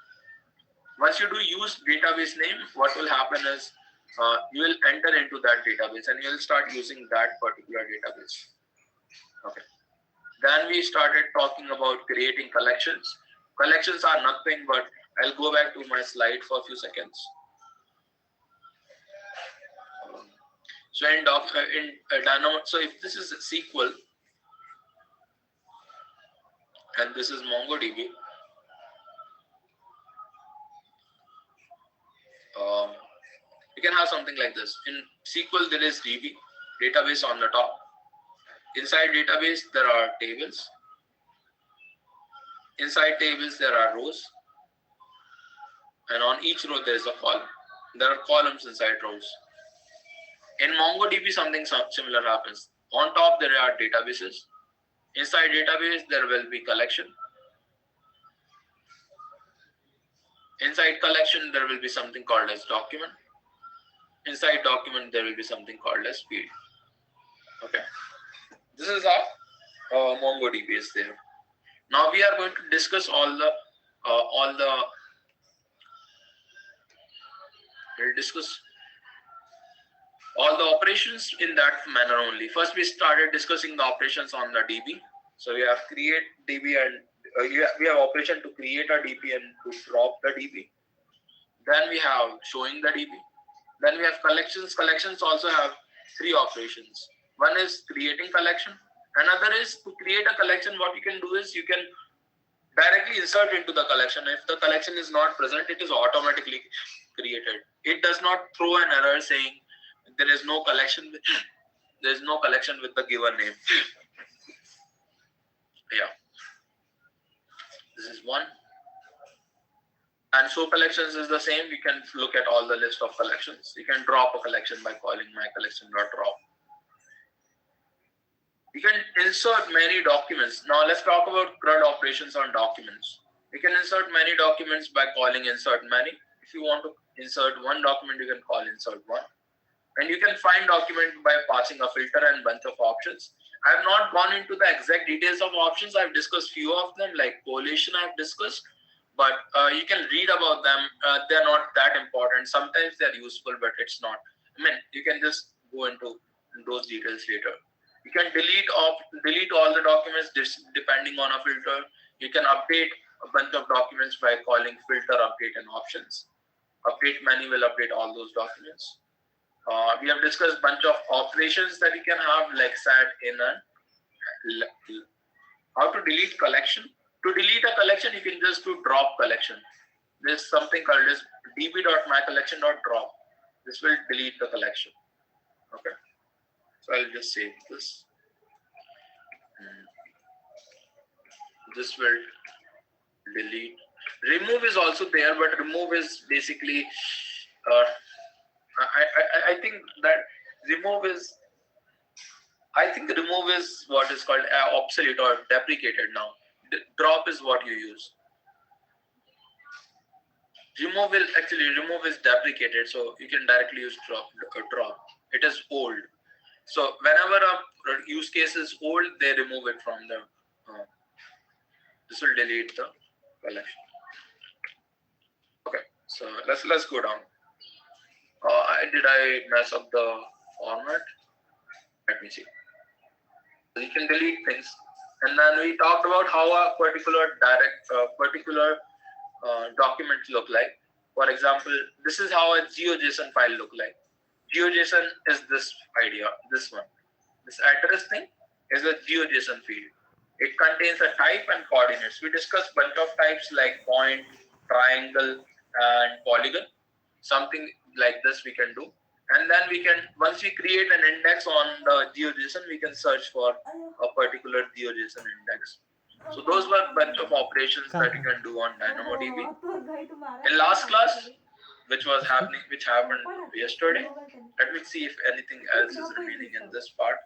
once you do use database name, what will happen is you will enter into that database and you will start using that particular database. Okay. Then we started talking about creating collections. Collections are nothing but, I'll go back to my slide for a few seconds. So so if this is SQL and this is MongoDB, you can have something like this. In SQL, there is DB, database on the top. Inside database, there are tables. Inside tables, there are rows. And on each row, there is a column. There are columns inside rows. In MongoDB, something similar happens. On top, there are databases. Inside database, there will be collection. Inside collection, there will be something called as document. Inside document, there will be something called as field. Okay. This is how MongoDB is there. Now we are going to discuss we'll discuss all the operations in that manner only. First, we started discussing the operations on the DB. So we have create DB and we have operation to create a DB and to drop the DB. Then we have showing the DB. Then we have collections. Collections also have three operations. One is creating collection. Another is to create a collection. What you can do is you can directly insert into the collection. If the collection is not present, it is automatically created. It does not throw an error saying there is no collection. There is no collection with the given name. Yeah. This is one. And show collections is the same. You can look at all the list of collections. You can drop a collection by calling my collection.drop. You can insert many documents. Now let's talk about CRUD operations on documents. You can insert many documents by calling insert many. If you want to insert one document, you can call insert one. And you can find document by passing a filter and bunch of options. I have not gone into the exact details of options. I've discussed few of them, like collation I've discussed, but you can read about them. They're not that important. Sometimes they're useful, but it's not. I mean, you can just go into those details later. You can delete all the documents depending on a filter. You can update a bunch of documents by calling filter, update, and options. Update menu will update all those documents. We have discussed a bunch of operations that you can have, like sat in and how to delete collection. To delete a collection, you can just do drop collection. There's something called as db.mycollection.drop. This will delete the collection. Okay. So I'll just save this. This will delete. Remove is also there, but remove is basically I think that remove is what is called obsolete or deprecated now. Drop is what you use. Remove is deprecated, so you can directly use drop. It is old. So whenever a use case is old, they remove it from the. This will delete the collection. Okay, so let's go down. Did I mess up the format? Let me see. You can delete things, and then we talked about how a particular document look like. For example, this is how a GeoJSON file look like. GeoJSON is this idea, this one. This address thing is a GeoJSON field. It contains a type and coordinates. We discussed bunch of types like point, triangle, and polygon. Something like this we can do. And then we can, once we create an index on the GeoJSON, we can search for a particular GeoJSON index. So those were a bunch of operations that you can do on DynamoDB. In last class, which happened yesterday, let me see if anything else is remaining in this part.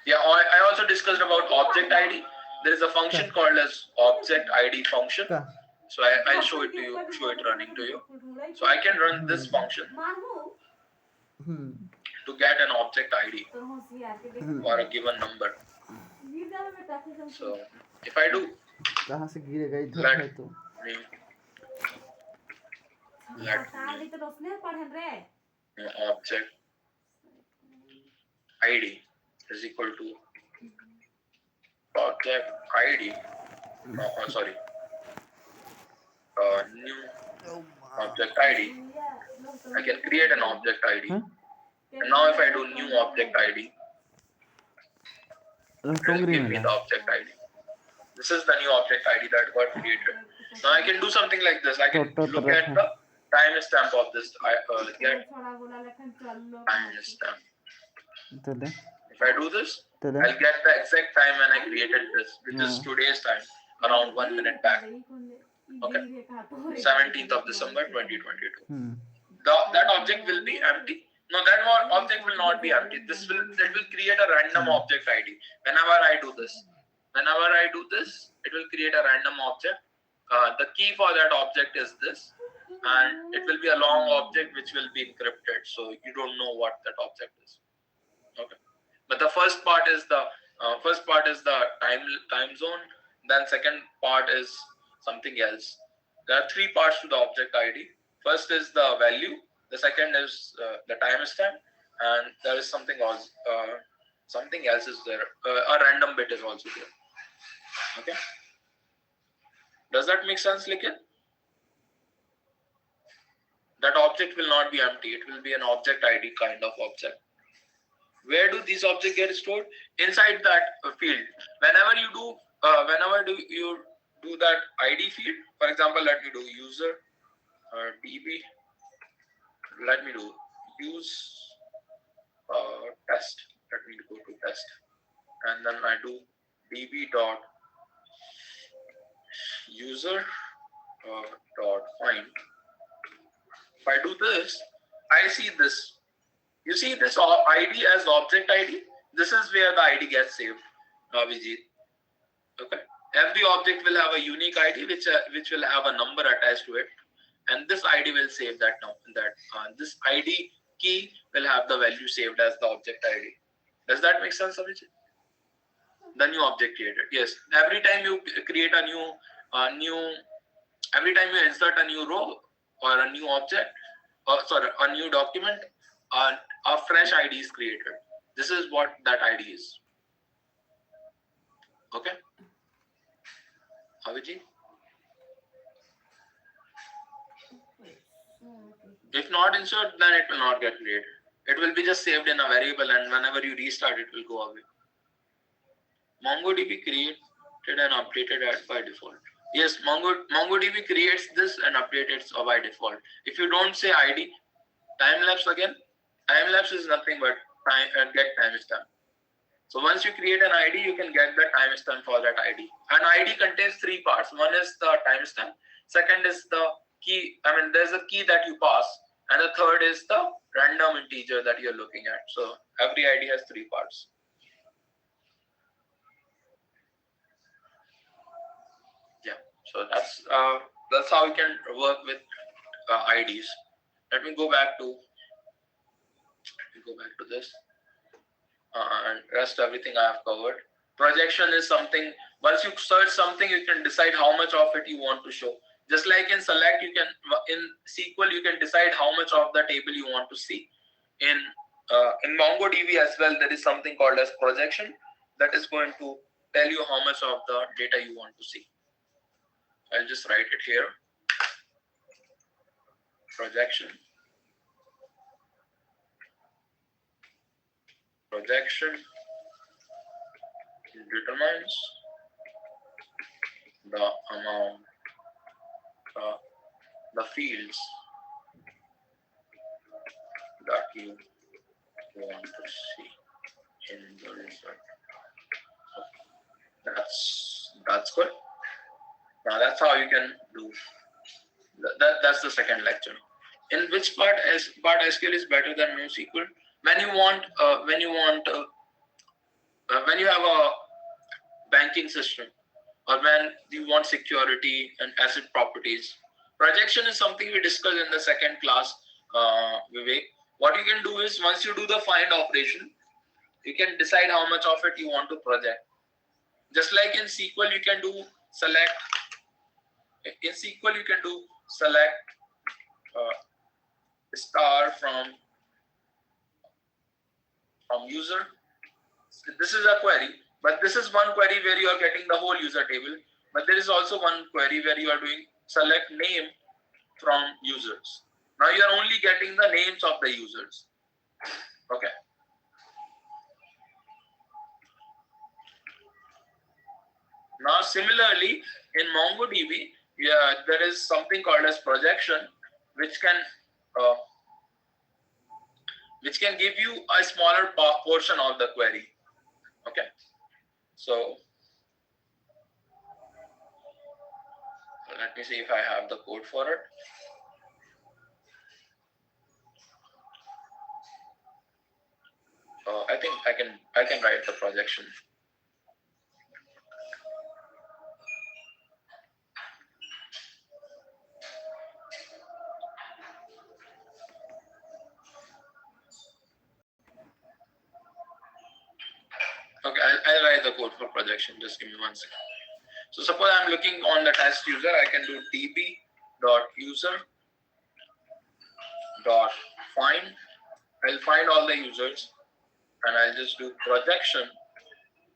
Yeah, I also discussed about object ID. There is a function called as object ID function. So I'll show it to you, show it running to you. So I can run this function to get an object ID for a given number. So if I do, let me object ID is equal to object ID. Sorry, new object ID. I can create an object ID. And now if I do new object ID, it will give me the object ID. This is the new object ID that got created. Now I can do something like this. I can look at the timestamp of this. Get timestamp. If I do this, I'll get the exact time when I created this, which is today's time, around 1 minute back. Okay, 17th of December 2022. That object will be empty. No, that object will not be empty. It will create a random object ID. Whenever I do this, it will create a random object. The key for that object is this, and it will be a long object which will be encrypted, so you don't know what that object is. Okay, but the first part is the time zone. Then second part is something else. There are three parts to the object ID. First is the value. The second is the timestamp, and there is something else. Something else is there. A random bit is also there. Okay. Does that make sense, Likin? That object will not be empty. It will be an object ID kind of object. Where do these objects get stored? Inside that field. Whenever you do that ID field, for example, let me do user db. Let me do use test. Let me go to test, and then I do db dot user dot find. If I do this, I see this. You see this ID as object ID. This is where the ID gets saved, Vijit. Okay. Every object will have a unique ID which will have a number attached to it, and this ID will save that this ID key will have the value saved as the object ID. Does that make sense, Abhijit? The new object created. Yes. Every time you create every time you insert a new row or a new object, a new document, a fresh ID is created. This is what that ID is. Okay. Aviji? If not insert, then it will not get created. It will be just saved in a variable, and whenever you restart, it will go away. MongoDB created and updated it by default. Yes, MongoDB creates this and updates it by default. If you don't say ID, time-lapse again, time-lapse is nothing but get timestamp. So once you create an ID, you can get the timestamp for that ID. An ID contains three parts. One is the timestamp. Second is the key. There's a key that you pass. And the third is the random integer that you're looking at. So every ID has three parts. Yeah. So that's how we can work with IDs. Let me go back to this. And rest everything I have covered. Projection is something, once you search something, you can decide how much of it you want to show. Just like in select, in SQL, you can decide how much of the table you want to see. In MongoDB as well, there is something called as projection that is going to tell you how much of the data you want to see. I'll just write it here. Projection. determines the amount, the fields that you want to see in the result. That's good. Now that's how you can do that's the second lecture. In which part SQL is better than NoSQL? When you want when you have a banking system, or when you want security and asset properties. Projection is something we discussed in the second class, Vivek. What you can do is, once you do the find operation, you can decide how much of it you want to project. Just like in SQL, you can do select. In SQL, you can do select star from user. This is a query, but this is one query where you are getting the whole user table. But there is also one query where you are doing select name from users. Now you are only getting the names of the users. Okay. Now similarly, in MongoDB, there is something called as projection, which can give you a smaller portion of the query. Okay. So let me see if I have the code for it. I think I can write the projection. Okay, I'll write the code for projection. Just give me 1 second. So suppose I'm looking on the test user, I can do db.user.find. I'll find all the users and I'll just do projection.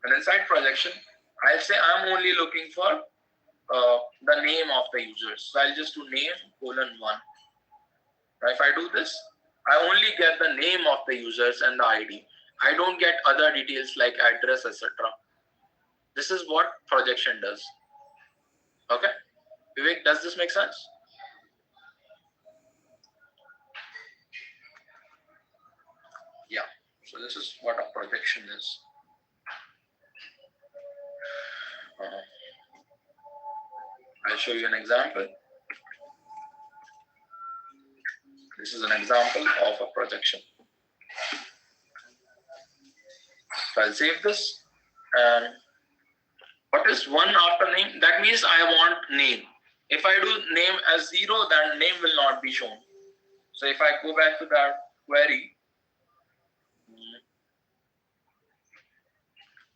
And inside projection, I'll say I'm only looking for the name of the users. So I'll just do name:1. Now if I do this, I only get the name of the users and the ID. I don't get other details like address, etc. This is what projection does. Okay, Vivek, does this make sense? Yeah, so this is what a projection is. I'll show you an example. This is an example of a projection. So I'll save this. And what is 1 after name? That means I want name. If I do name as 0, then name will not be shown. So if I go back to that query,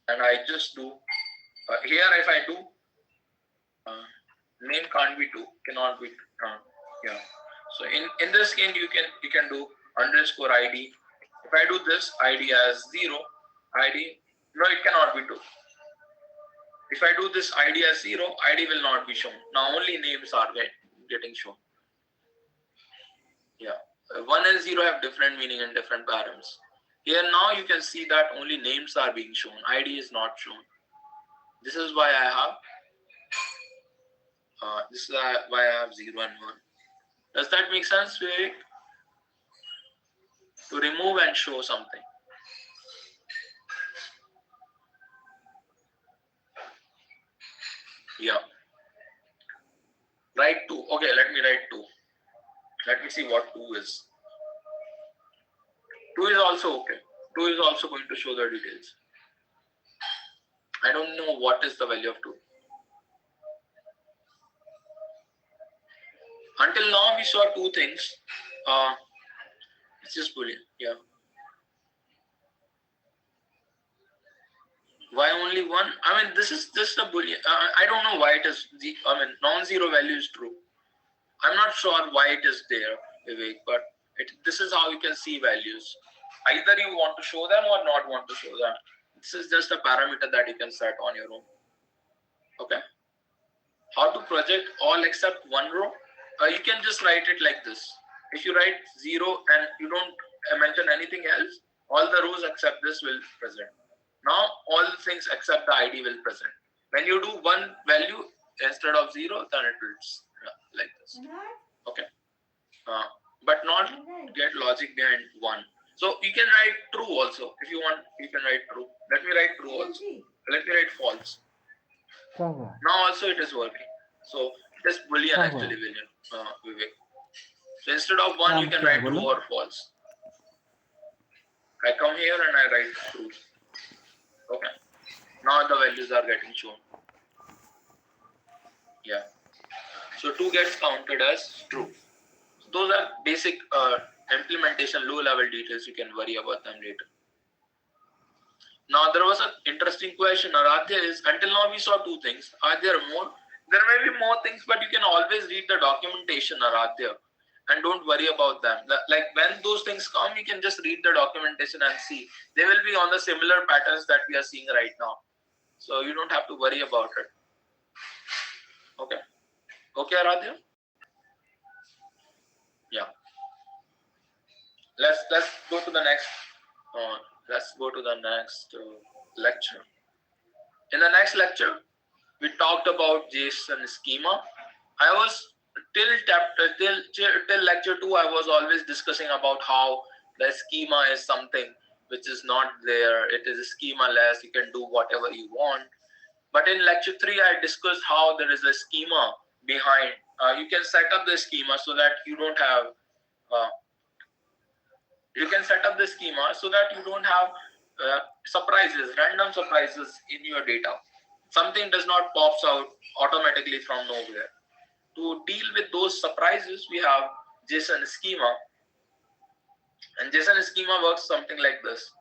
and I just do, here if I do, name can't be 2, cannot be, yeah. So in this case, you can do underscore ID. If I do this ID as 0, ID, no, it cannot be 2. If I do this ID as 0, ID will not be shown. Now only names are getting shown. Yeah, 1 and 0 have different meaning and different params. Here now you can see that only names are being shown. ID is not shown. This is why I have 0 and 1. Does that make sense, Vivek? To remove and show something. Yeah. Write 2. Okay, let me write 2. Let me see what 2 is. 2 is also okay. 2 is also going to show the details. I don't know what is the value of 2. Until now, we saw 2 things. It's just Boolean. Yeah. Why only 1? I mean, this is just a Boolean. I don't know why it is. Non-zero value is true. I'm not sure why it is there, Vivek, but this is how you can see values. Either you want to show them or not want to show them. This is just a parameter that you can set on your own. Okay. How to project all except 1 row? You can just write it like this. If you write 0 and you don't mention anything else, all the rows except this will present. Now all the things except the ID will present. When you do one value instead of 0, then it will like this. Okay. But not get logic behind 1. So you can write true also. If you want, you can write true. Let me write true also. Let me write false. Now also it is working. So it is Boolean actually, Vivek. So instead of 1, you can write true or false. I come here and I write true. Okay. Now the values are getting shown. Yeah. So 2 gets counted as true. So those are basic implementation, low-level details. You can worry about them later. Now there was an interesting question. Aradhya is, until now we saw 2 things. Are there more? There may be more things, but you can always read the documentation, Aradhya, and don't worry about them. Like when those things come, you can just read the documentation and see. They will be on the similar patterns that we are seeing right now. So you don't have to worry about it. Okay. Okay, Aradhya? Yeah. Let's go to the next lecture. In the next lecture, we talked about JSON schema. I was till lecture 2, I was always discussing about how the schema is something which is not there. It is schema-less. You can do whatever you want. But in lecture 3, I discussed how there is a schema behind. You can set up the schema so that you don't have. You can set up the schema so that you don't have surprises, random surprises in your data. Something does not pops out automatically from nowhere. To deal with those surprises, we have JSON schema. And JSON schema works something like this.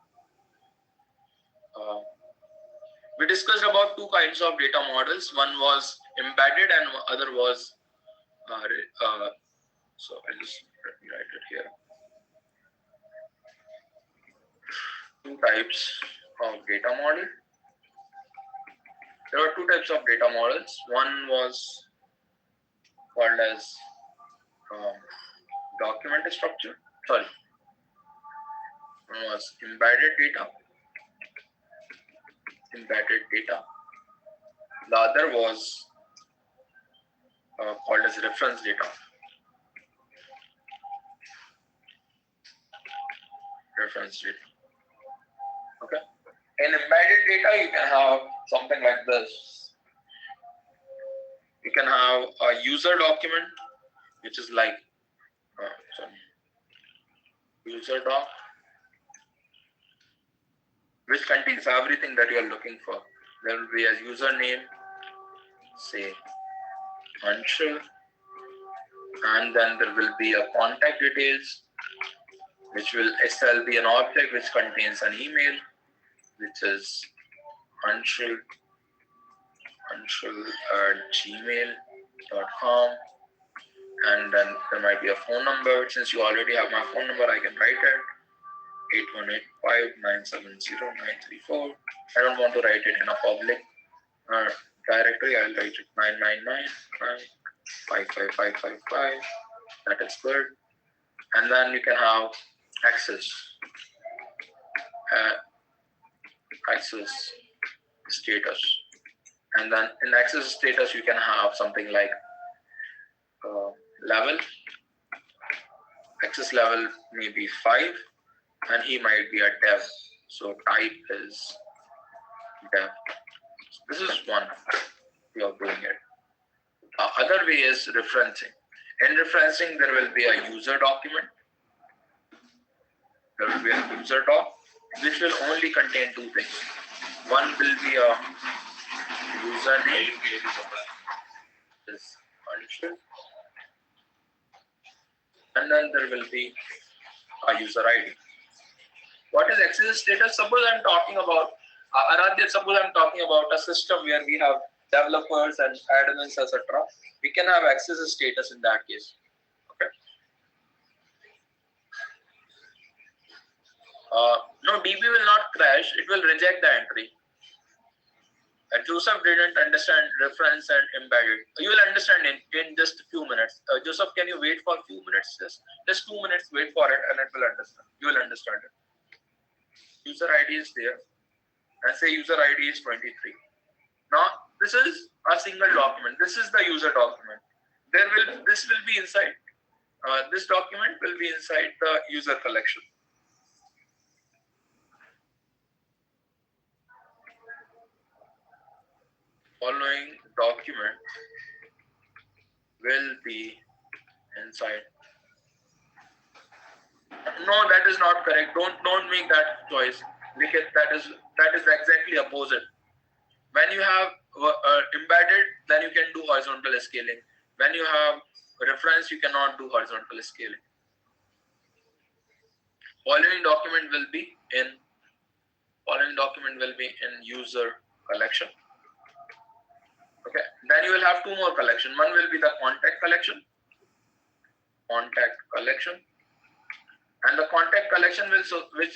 We discussed about 2 kinds of data models. One was embedded and other was, so I'll just let me write it here. 2 types of data model. There were 2 types of data models. One was called as document structure. Sorry. One was embedded data. The other was called as reference data. Okay. In embedded data, you can have something like this. You can have a user document, which is like user doc, which contains everything that you are looking for. There will be a username, say Anshul, and then there will be a contact details, which will itself be an object which contains an email, which is anshul@gmail.com, and then there might be a phone number. Since you already have my phone number, I can write it 8185970934. I don't want to write it in a public directory. I'll write it 999555555. That is good. And then you can have access status. And then in access status, you can have something like level. Access level may be 5, and he might be a dev. So type is dev. This is one way of doing it. Other way is referencing. In referencing, there will be a user document. There will be a user doc, which will only contain 2 things. One will be a username, and then there will be a user ID. What is access status? Suppose I'm talking about Aradhya. Suppose I'm talking about a system where we have developers and admins, etc. We can have access status in that case. Okay. No, DB will not crash. It will reject the entry. Joseph didn't understand reference and embedded. You will understand in just a few minutes. Joseph, can you wait for a few minutes? Just 2 minutes, wait for it, and it will understand. You will understand it. User ID is there. and say user ID is 23. Now this is a single document. This is the user document. This will be inside. This document will be inside the user collection. Following document will be inside. No, that is not correct. Don't make that choice because that is exactly opposite. When you have embedded, then you can do horizontal scaling. When you have reference, you cannot do horizontal scaling. Following document will be in user collection. Okay. Then you will have two more collection. One will be the contact collection, and the contact collection which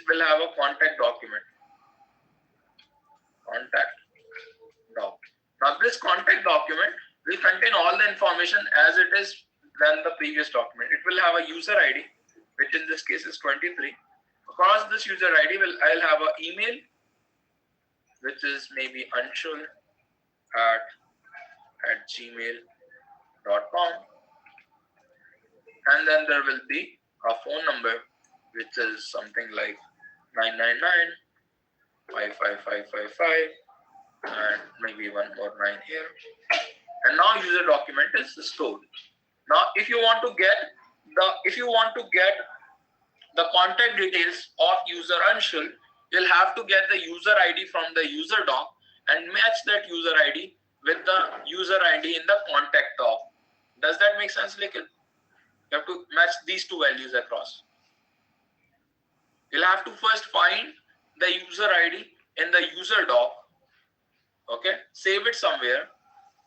will have a contact document. Contact doc. Now this contact document will contain all the information as it is than the previous document. It will have a user ID, which in this case is 23. Across this user ID I'll have an email, which is maybe anshul at gmail.com, and then there will be a phone number, which is something like 999 55555, and maybe one more 9 here. And now user document is stored. Now if you want to get the contact details of user Anshul, you'll have to get the user ID from the user doc and match that user ID with the user ID in the contact doc. Does that make sense, Nikhil? You have to match these two values across. You'll have to first find the user ID in the user doc. Okay, save it somewhere.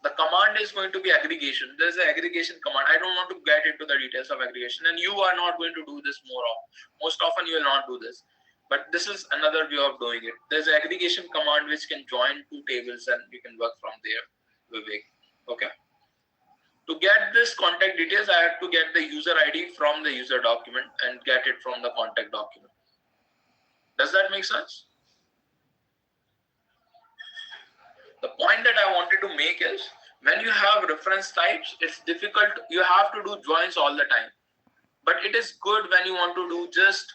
The command is going to be aggregation. There's an aggregation command. I don't want to get into the details of aggregation, and you are not going to do this most often you will not do this. But this is another way of doing it. There's an aggregation command which can join two tables and you can work from there, Vivek. Okay. To get this contact details, I have to get the user ID from the user document and get it from the contact document. Does that make sense? The point that I wanted to make is when you have reference types, it's difficult. You have to do joins all the time. But it is good when you want to do just,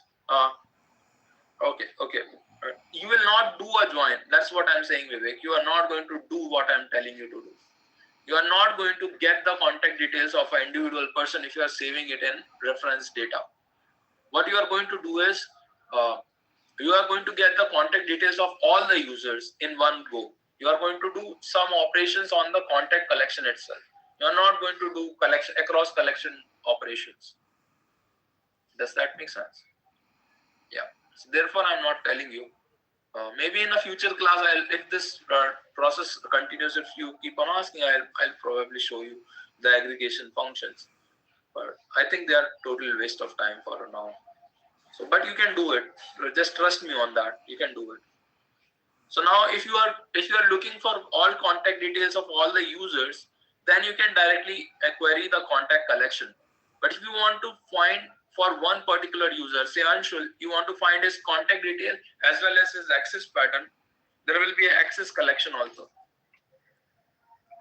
you will not do a join. That's what I'm saying, Vivek. You are not going to do what I'm telling you to do. You are not going to get the contact details of an individual person if you are saving it in reference data. What you are going to do is, you are going to get the contact details of all the users in one go. You are going to do some operations on the contact collection itself. You are not going to do across collection operations. Does that make sense? Yeah. So therefore, I'm not telling you. Maybe in a future class, if this process continues, if you keep on asking, I'll probably show you the aggregation functions. But I think they are total waste of time for now. So, but you can do it. Just trust me on that. You can do it. So now, if you are looking for all contact details of all the users, then you can directly query the contact collection. But if you want to find for one particular user, say Anshul, you want to find his contact detail as well as his access pattern, there will be an access collection also,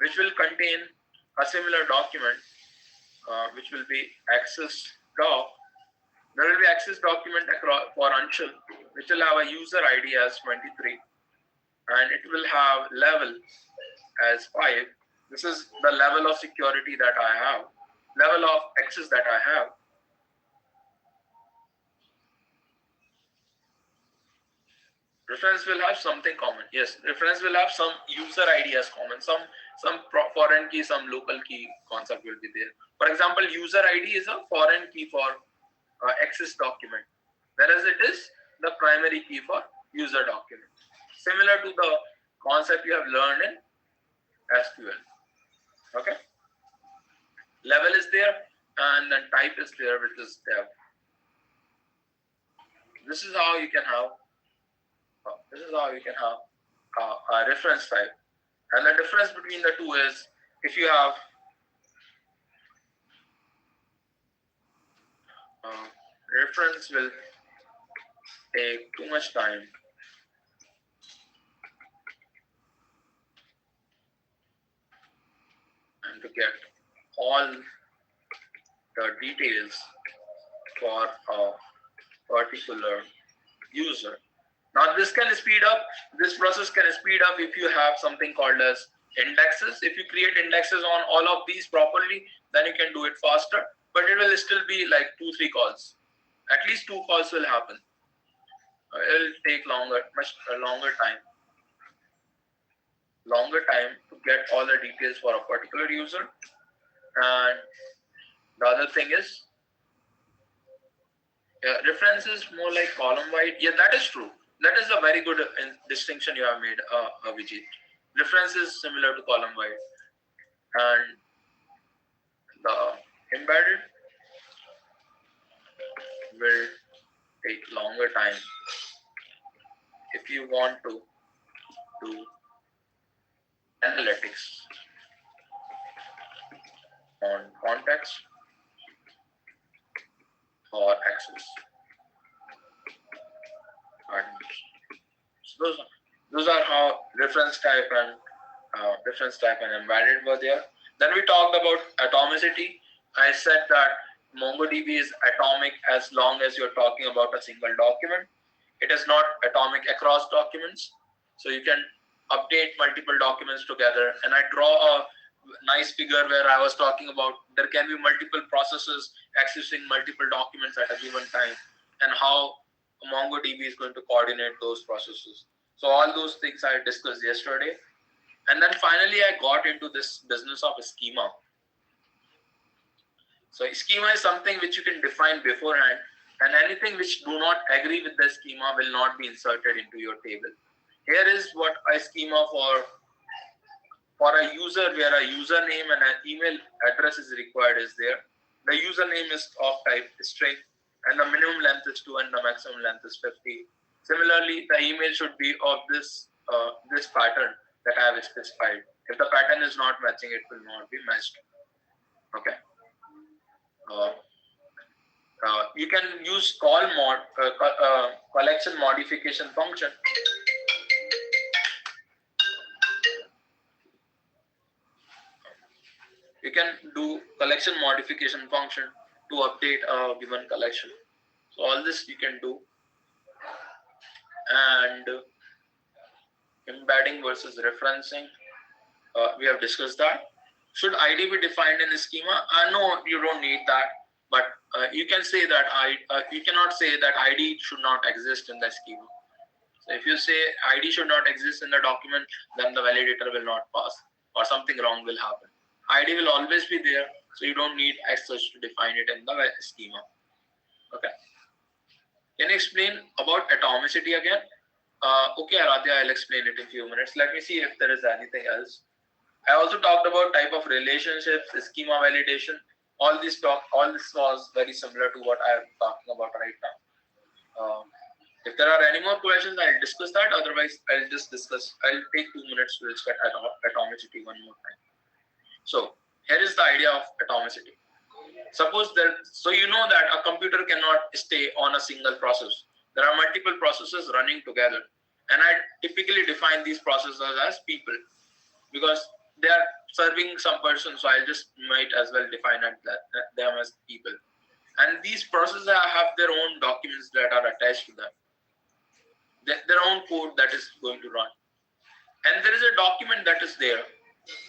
which will contain a similar document, which will be access doc. There will be access document for Anshul, which will have a user ID as 23, and it will have level as 5. This is the level of security that I have, level of access that I have. Reference will have something common. Yes, reference will have some user ID as common, some foreign key, some local key concept will be there. For example, user ID is a foreign key for access document, whereas it is the primary key for user document. Similar to the concept you have learned in SQL. Okay. Level is there, and then type is there, which is dev. This is how you can have a reference type. And the difference between the two is, if you have reference will take too much time. to get all the details for a particular user. Now this can speed up, this process can speed up if you have something called as indexes. If you create indexes on all of these properly, then you can do it faster, but it will still be like 2-3 calls. At least 2 calls will happen. It'll take much longer time to get all the details for a particular user. And the other thing is, reference is more like column wide. Yeah, that is true. That is a very good distinction you have made, Vijay. Reference is similar to column wide, and the embedded will take longer time if you want to do analytics on context or access. So those are how reference type and embedded were there. Then we talked about atomicity. I said that MongoDB is atomic as long as you're talking about a single document. It is not atomic across documents. So you can update multiple documents together. And I draw a nice figure where I was talking about there can be multiple processes accessing multiple documents at a given time, and how MongoDB is going to coordinate those processes. So all those things I discussed yesterday. And then finally, I got into this business of a schema. So schema is something which you can define beforehand, and anything which do not agree with the schema will not be inserted into your table. Here is what a schema for a user where a username and an email address is required is there. The username is of type string, and the minimum length is 2 and the maximum length is 50. Similarly, the email should be of this pattern that I have specified. If the pattern is not matching, it will not be matched. Okay. You can use collection modification function. You can do collection modification function to update a given collection. So all this you can do. And embedding versus referencing, we have discussed that. Should ID be defined in the schema? No, you don't need that. But you can say that you cannot say that ID should not exist in the schema. So if you say ID should not exist in the document, then the validator will not pass, or something wrong will happen. ID will always be there, so you don't need as such to define it in the schema. Okay. Can you explain about atomicity again? Okay, Aradhya, I'll explain it in a few minutes. Let me see if there is anything else. I also talked about type of relationships, schema validation. All this was very similar to what I am talking about right now. If there are any more questions, I'll discuss that. Otherwise, I'll take 2 minutes to discuss atomicity one more time. So here is the idea of atomicity. So you know that a computer cannot stay on a single process. There are multiple processes running together. And I typically define these processes as people, because they are serving some person, so I just might as well define them as people. And these processes have their own documents that are attached to them, their own code that is going to run. And there is a document that is there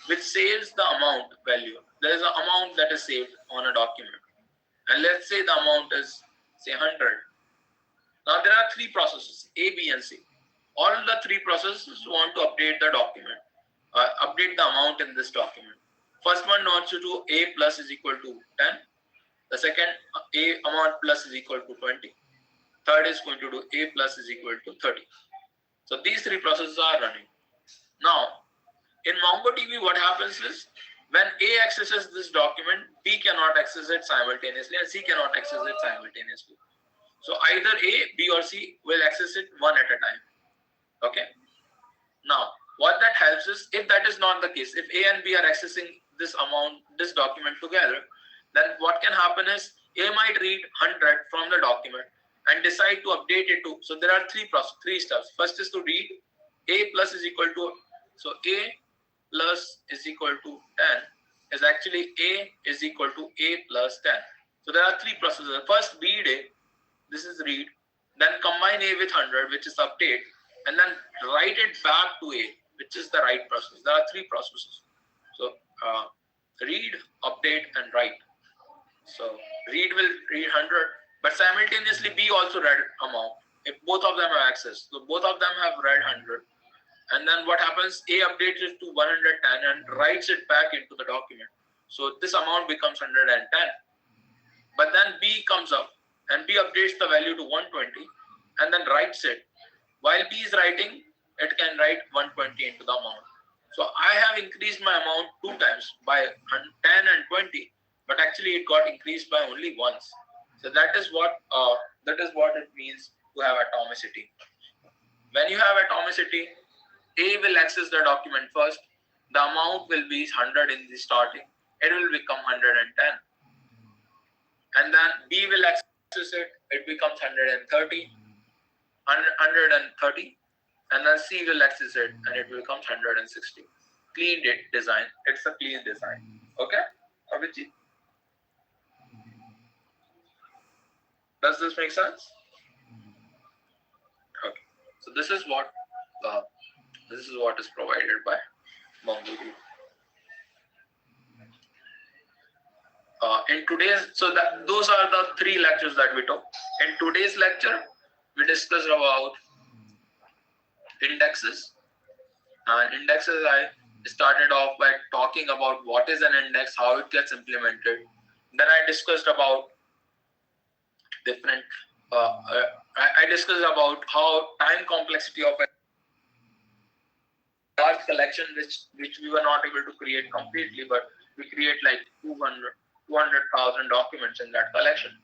which saves the amount value. There is an amount that is saved on a document. And let's say the amount is, say, 100. Now there are 3 processes, A, B, and C. All the 3 processes want to update the document, update the amount in this document. First one wants to do A plus is equal to 10. The second, A amount plus is equal to 20. Third is going to do A plus is equal to 30. So these 3 processes are running. Now, in MongoDB, what happens is, when A accesses this document, B cannot access it simultaneously and C cannot access it simultaneously. So either A, B, or C will access it one at a time. Okay. Now, what that helps is, if that is not the case, if A and B are accessing this document together, then what can happen is A might read 100 from the document and decide to update it to. So there are 3 steps. First is to read A plus is equal to, so A plus is equal to 10 is actually A is equal to A plus 10. So there are three processes. First, read A. This is read. Then combine A with 100, which is update. And then write it back to A, which is the write process. There are three processes. So read, update, and write. So read will read 100, but simultaneously B also read amount. If both of them have access, so both of them have read 100. And then what happens? A updates it to 110 and writes it back into the document. So this amount becomes 110. But then B comes up and B updates the value to 120 and then writes it. While B is writing, it can write 120 into the amount. So I have increased my amount 2 times by 10 and 20, but actually it got increased by only once. So that is what it means to have atomicity. When you have atomicity, A will access the document first. The amount will be 100 in the starting. It will become 110. And then B will access it. It becomes 130. And then C will access it and it becomes 160. Clean design. It's a clean design. Okay? Abhijit? Does this make sense? Okay. So this is what is provided by MongoDB. Those are the 3 lectures that we took. In today's lecture, we discussed about indexes. And indexes, I started off by talking about what is an index, how it gets implemented. Then I discussed about different. I discussed about how time complexity of a large collection, which we were not able to create completely, but we create like 200,000 documents in that collection.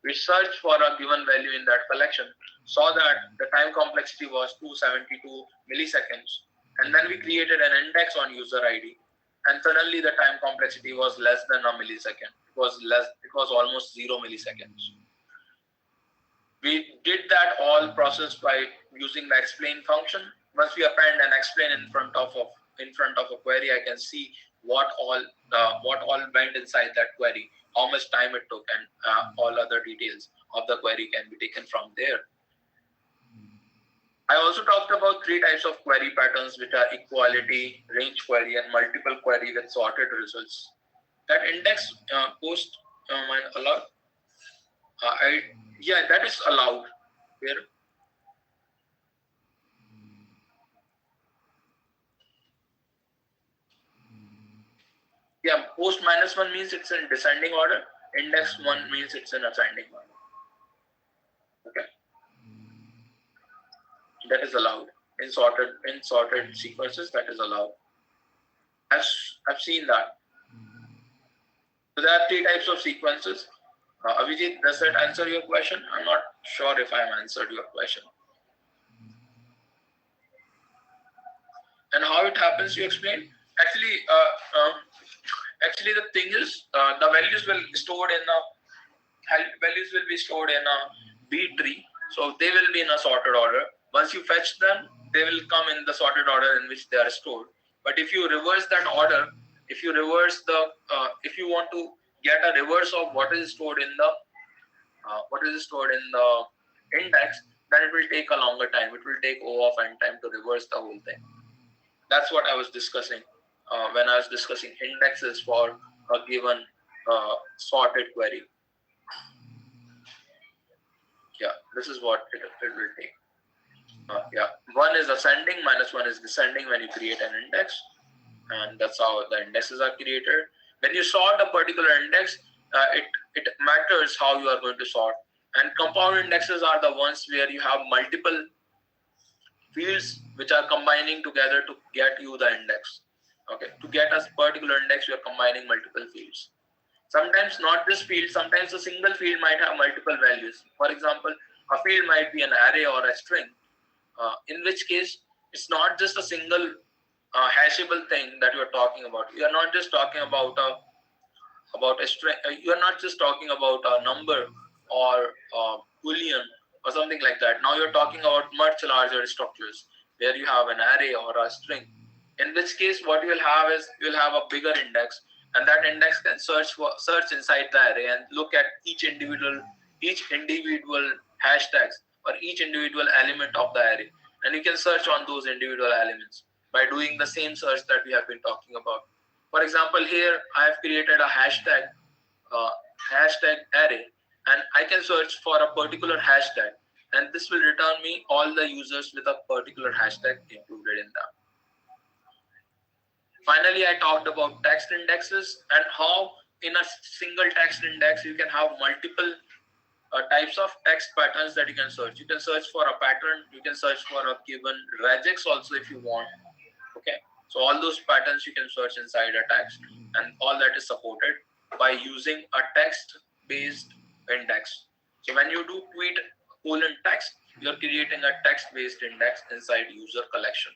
We searched for a given value in that collection, saw that the time complexity was 272 milliseconds, and then we created an index on user ID, and suddenly the time complexity was less than a millisecond. It was almost 0 milliseconds. We did that all process by using the explain function. Once we append and explain in front of a query, I can see what all went inside that query, how much time it took, and all other details of the query can be taken from there. I also talked about 3 types of query patterns, which are equality, range query, and multiple query with sorted results. That index post allowed. That is allowed. Where? Yeah, post -1 means it's in descending order. Index 1 means it's in ascending order. Okay. That is allowed. In sorted sequences, that is allowed. I've seen that. So there are 3 types of sequences. Abhijit, does that answer your question? I'm not sure if I've answered your question. And how it happens, you explain? Actually, the thing is, the values will be stored in a B tree. So they will be in a sorted order. Once you fetch them, they will come in the sorted order in which they are stored. But if you reverse that order, if you want to get a reverse of what is stored in the index, then it will take a longer time. It will take O of n time to reverse the whole thing. That's what I was discussing when I was discussing indexes for a given sorted query. Yeah, this is what it will take. One is ascending, -1 is descending when you create an index, and that's how the indexes are created. When you sort a particular index, it matters how you are going to sort. And compound indexes are the ones where you have multiple fields which are combining together to get you the index. Okay, to get a particular index, you are combining multiple fields. Sometimes not this field, sometimes a single field might have multiple values. For example, a field might be an array or a string, in which case it's not just a single hashable thing that you are talking about. You are not just talking about a string. You are not just talking about a number or a boolean or something like that. Now you're talking about much larger structures where you have an array or a string. In which case, what you will have is you'll have a bigger index, and that index can search inside the array and look at each individual hashtags or each individual element of the array, and you can search on those individual elements by doing the same search that we have been talking about. For example, here I have created a uh, hashtag array, and I can search for a particular hashtag, and this will return me all the users with a particular hashtag included in them. Finally, I talked about text indexes and how in a single text index you can have multiple types of text patterns that you can search. You can search for a pattern, you can search for a given regex also if you want. Okay, so all those patterns you can search inside a text, and all that is supported by using a text based index. So when you do tweet colon text, you're creating a text based index inside user collection.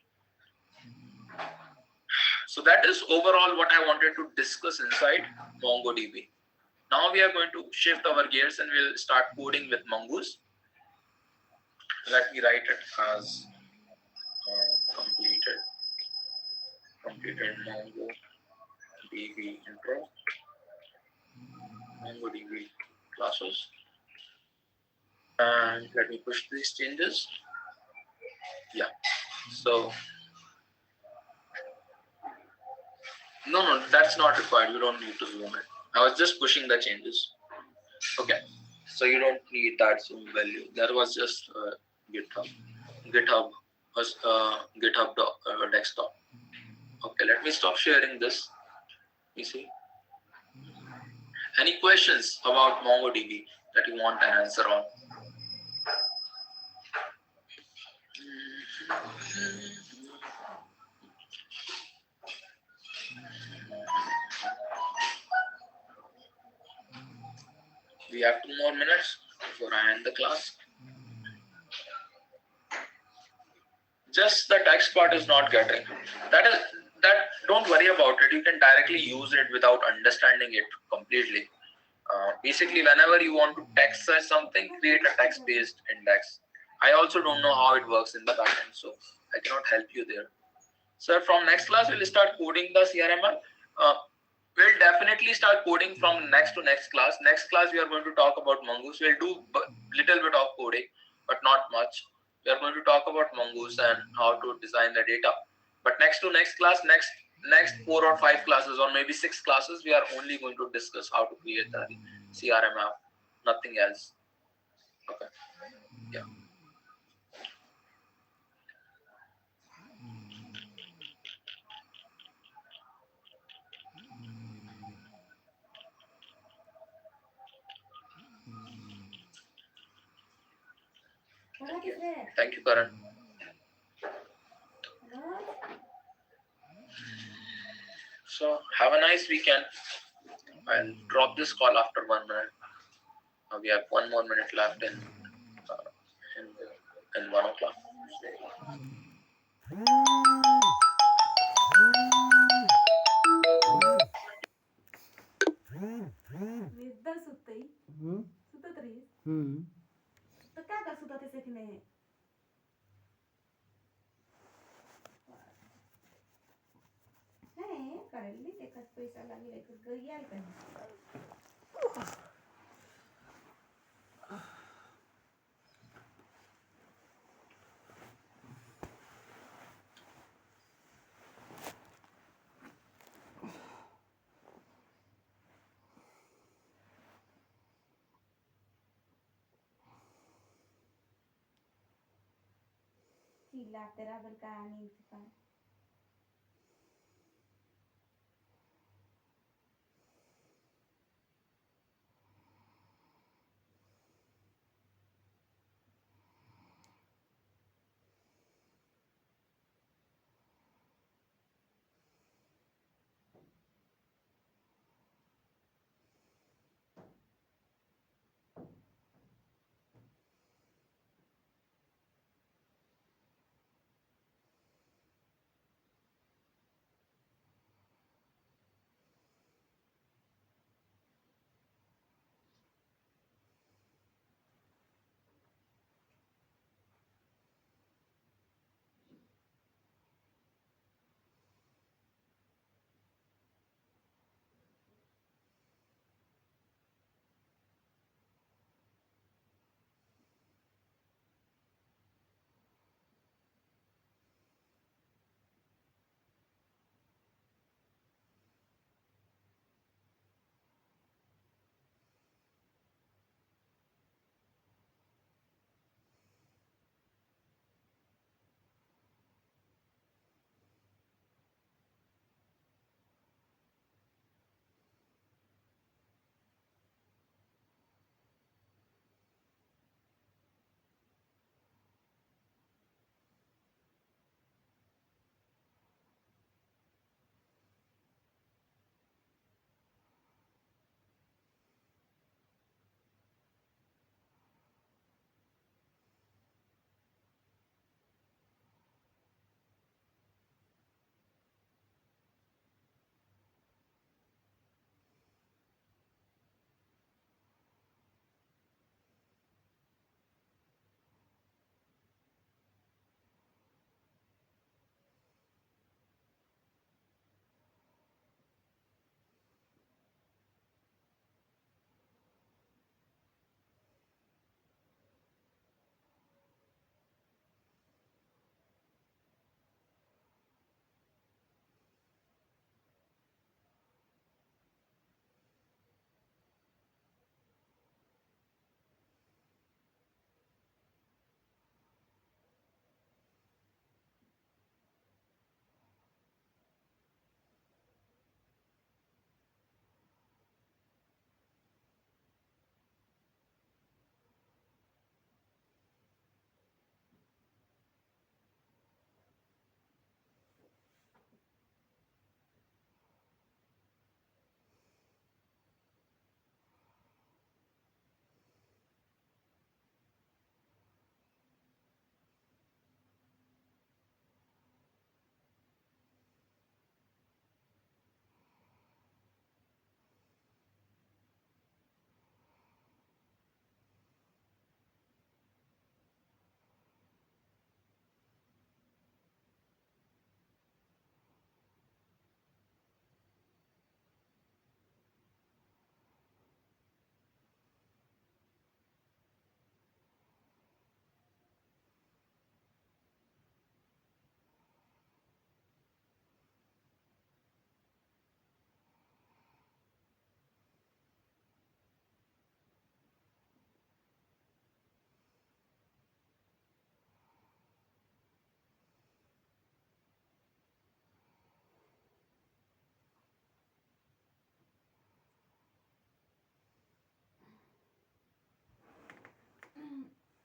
So that is overall what I wanted to discuss inside MongoDB. Now we are going to shift our gears and we'll start coding with mongoose. Let me write it as completed MongoDB intro, MongoDB classes, and let me push these changes. Yeah. So no, that's not required. You don't need to zoom it. I was just pushing the changes. Okay. So you don't need that zoom value. That was just GitHub was GitHub desktop. Okay, let me stop sharing this. You see, any questions about MongoDB that you want an answer on? We have 2 more minutes before I end the class. Just the text part is not getting. That. Don't worry about it. You can directly use it without understanding it completely. Basically, whenever you want to text search something, create a text-based index. I also don't know how it works in the backend, so I cannot help you there. So from next class, we'll start coding the CRML. We'll definitely start coding from next to next class. Next class, we are going to talk about mongoose. We'll do little bit of coding, but not much. We are going to talk about mongoose and how to design the data. But next to next class, next 4 or 5 classes or maybe 6 classes, we are only going to discuss how to create the CRM app, nothing else. Okay. Yeah. Thank you, Karan. So have a nice weekend. I'll drop this call after 1 minute. We have 1 more minute left in 1 o'clock. निद्रा सुतई सुतत रही तो क्या कर सुतते सीखने हैं कर ली देखा पैसा लगी लेकर गरिया कहीं चिल्ला तेरा बरका नहीं था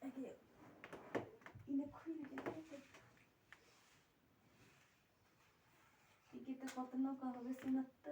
इन्हें खुल के इके तो कतनो कहबे सुनत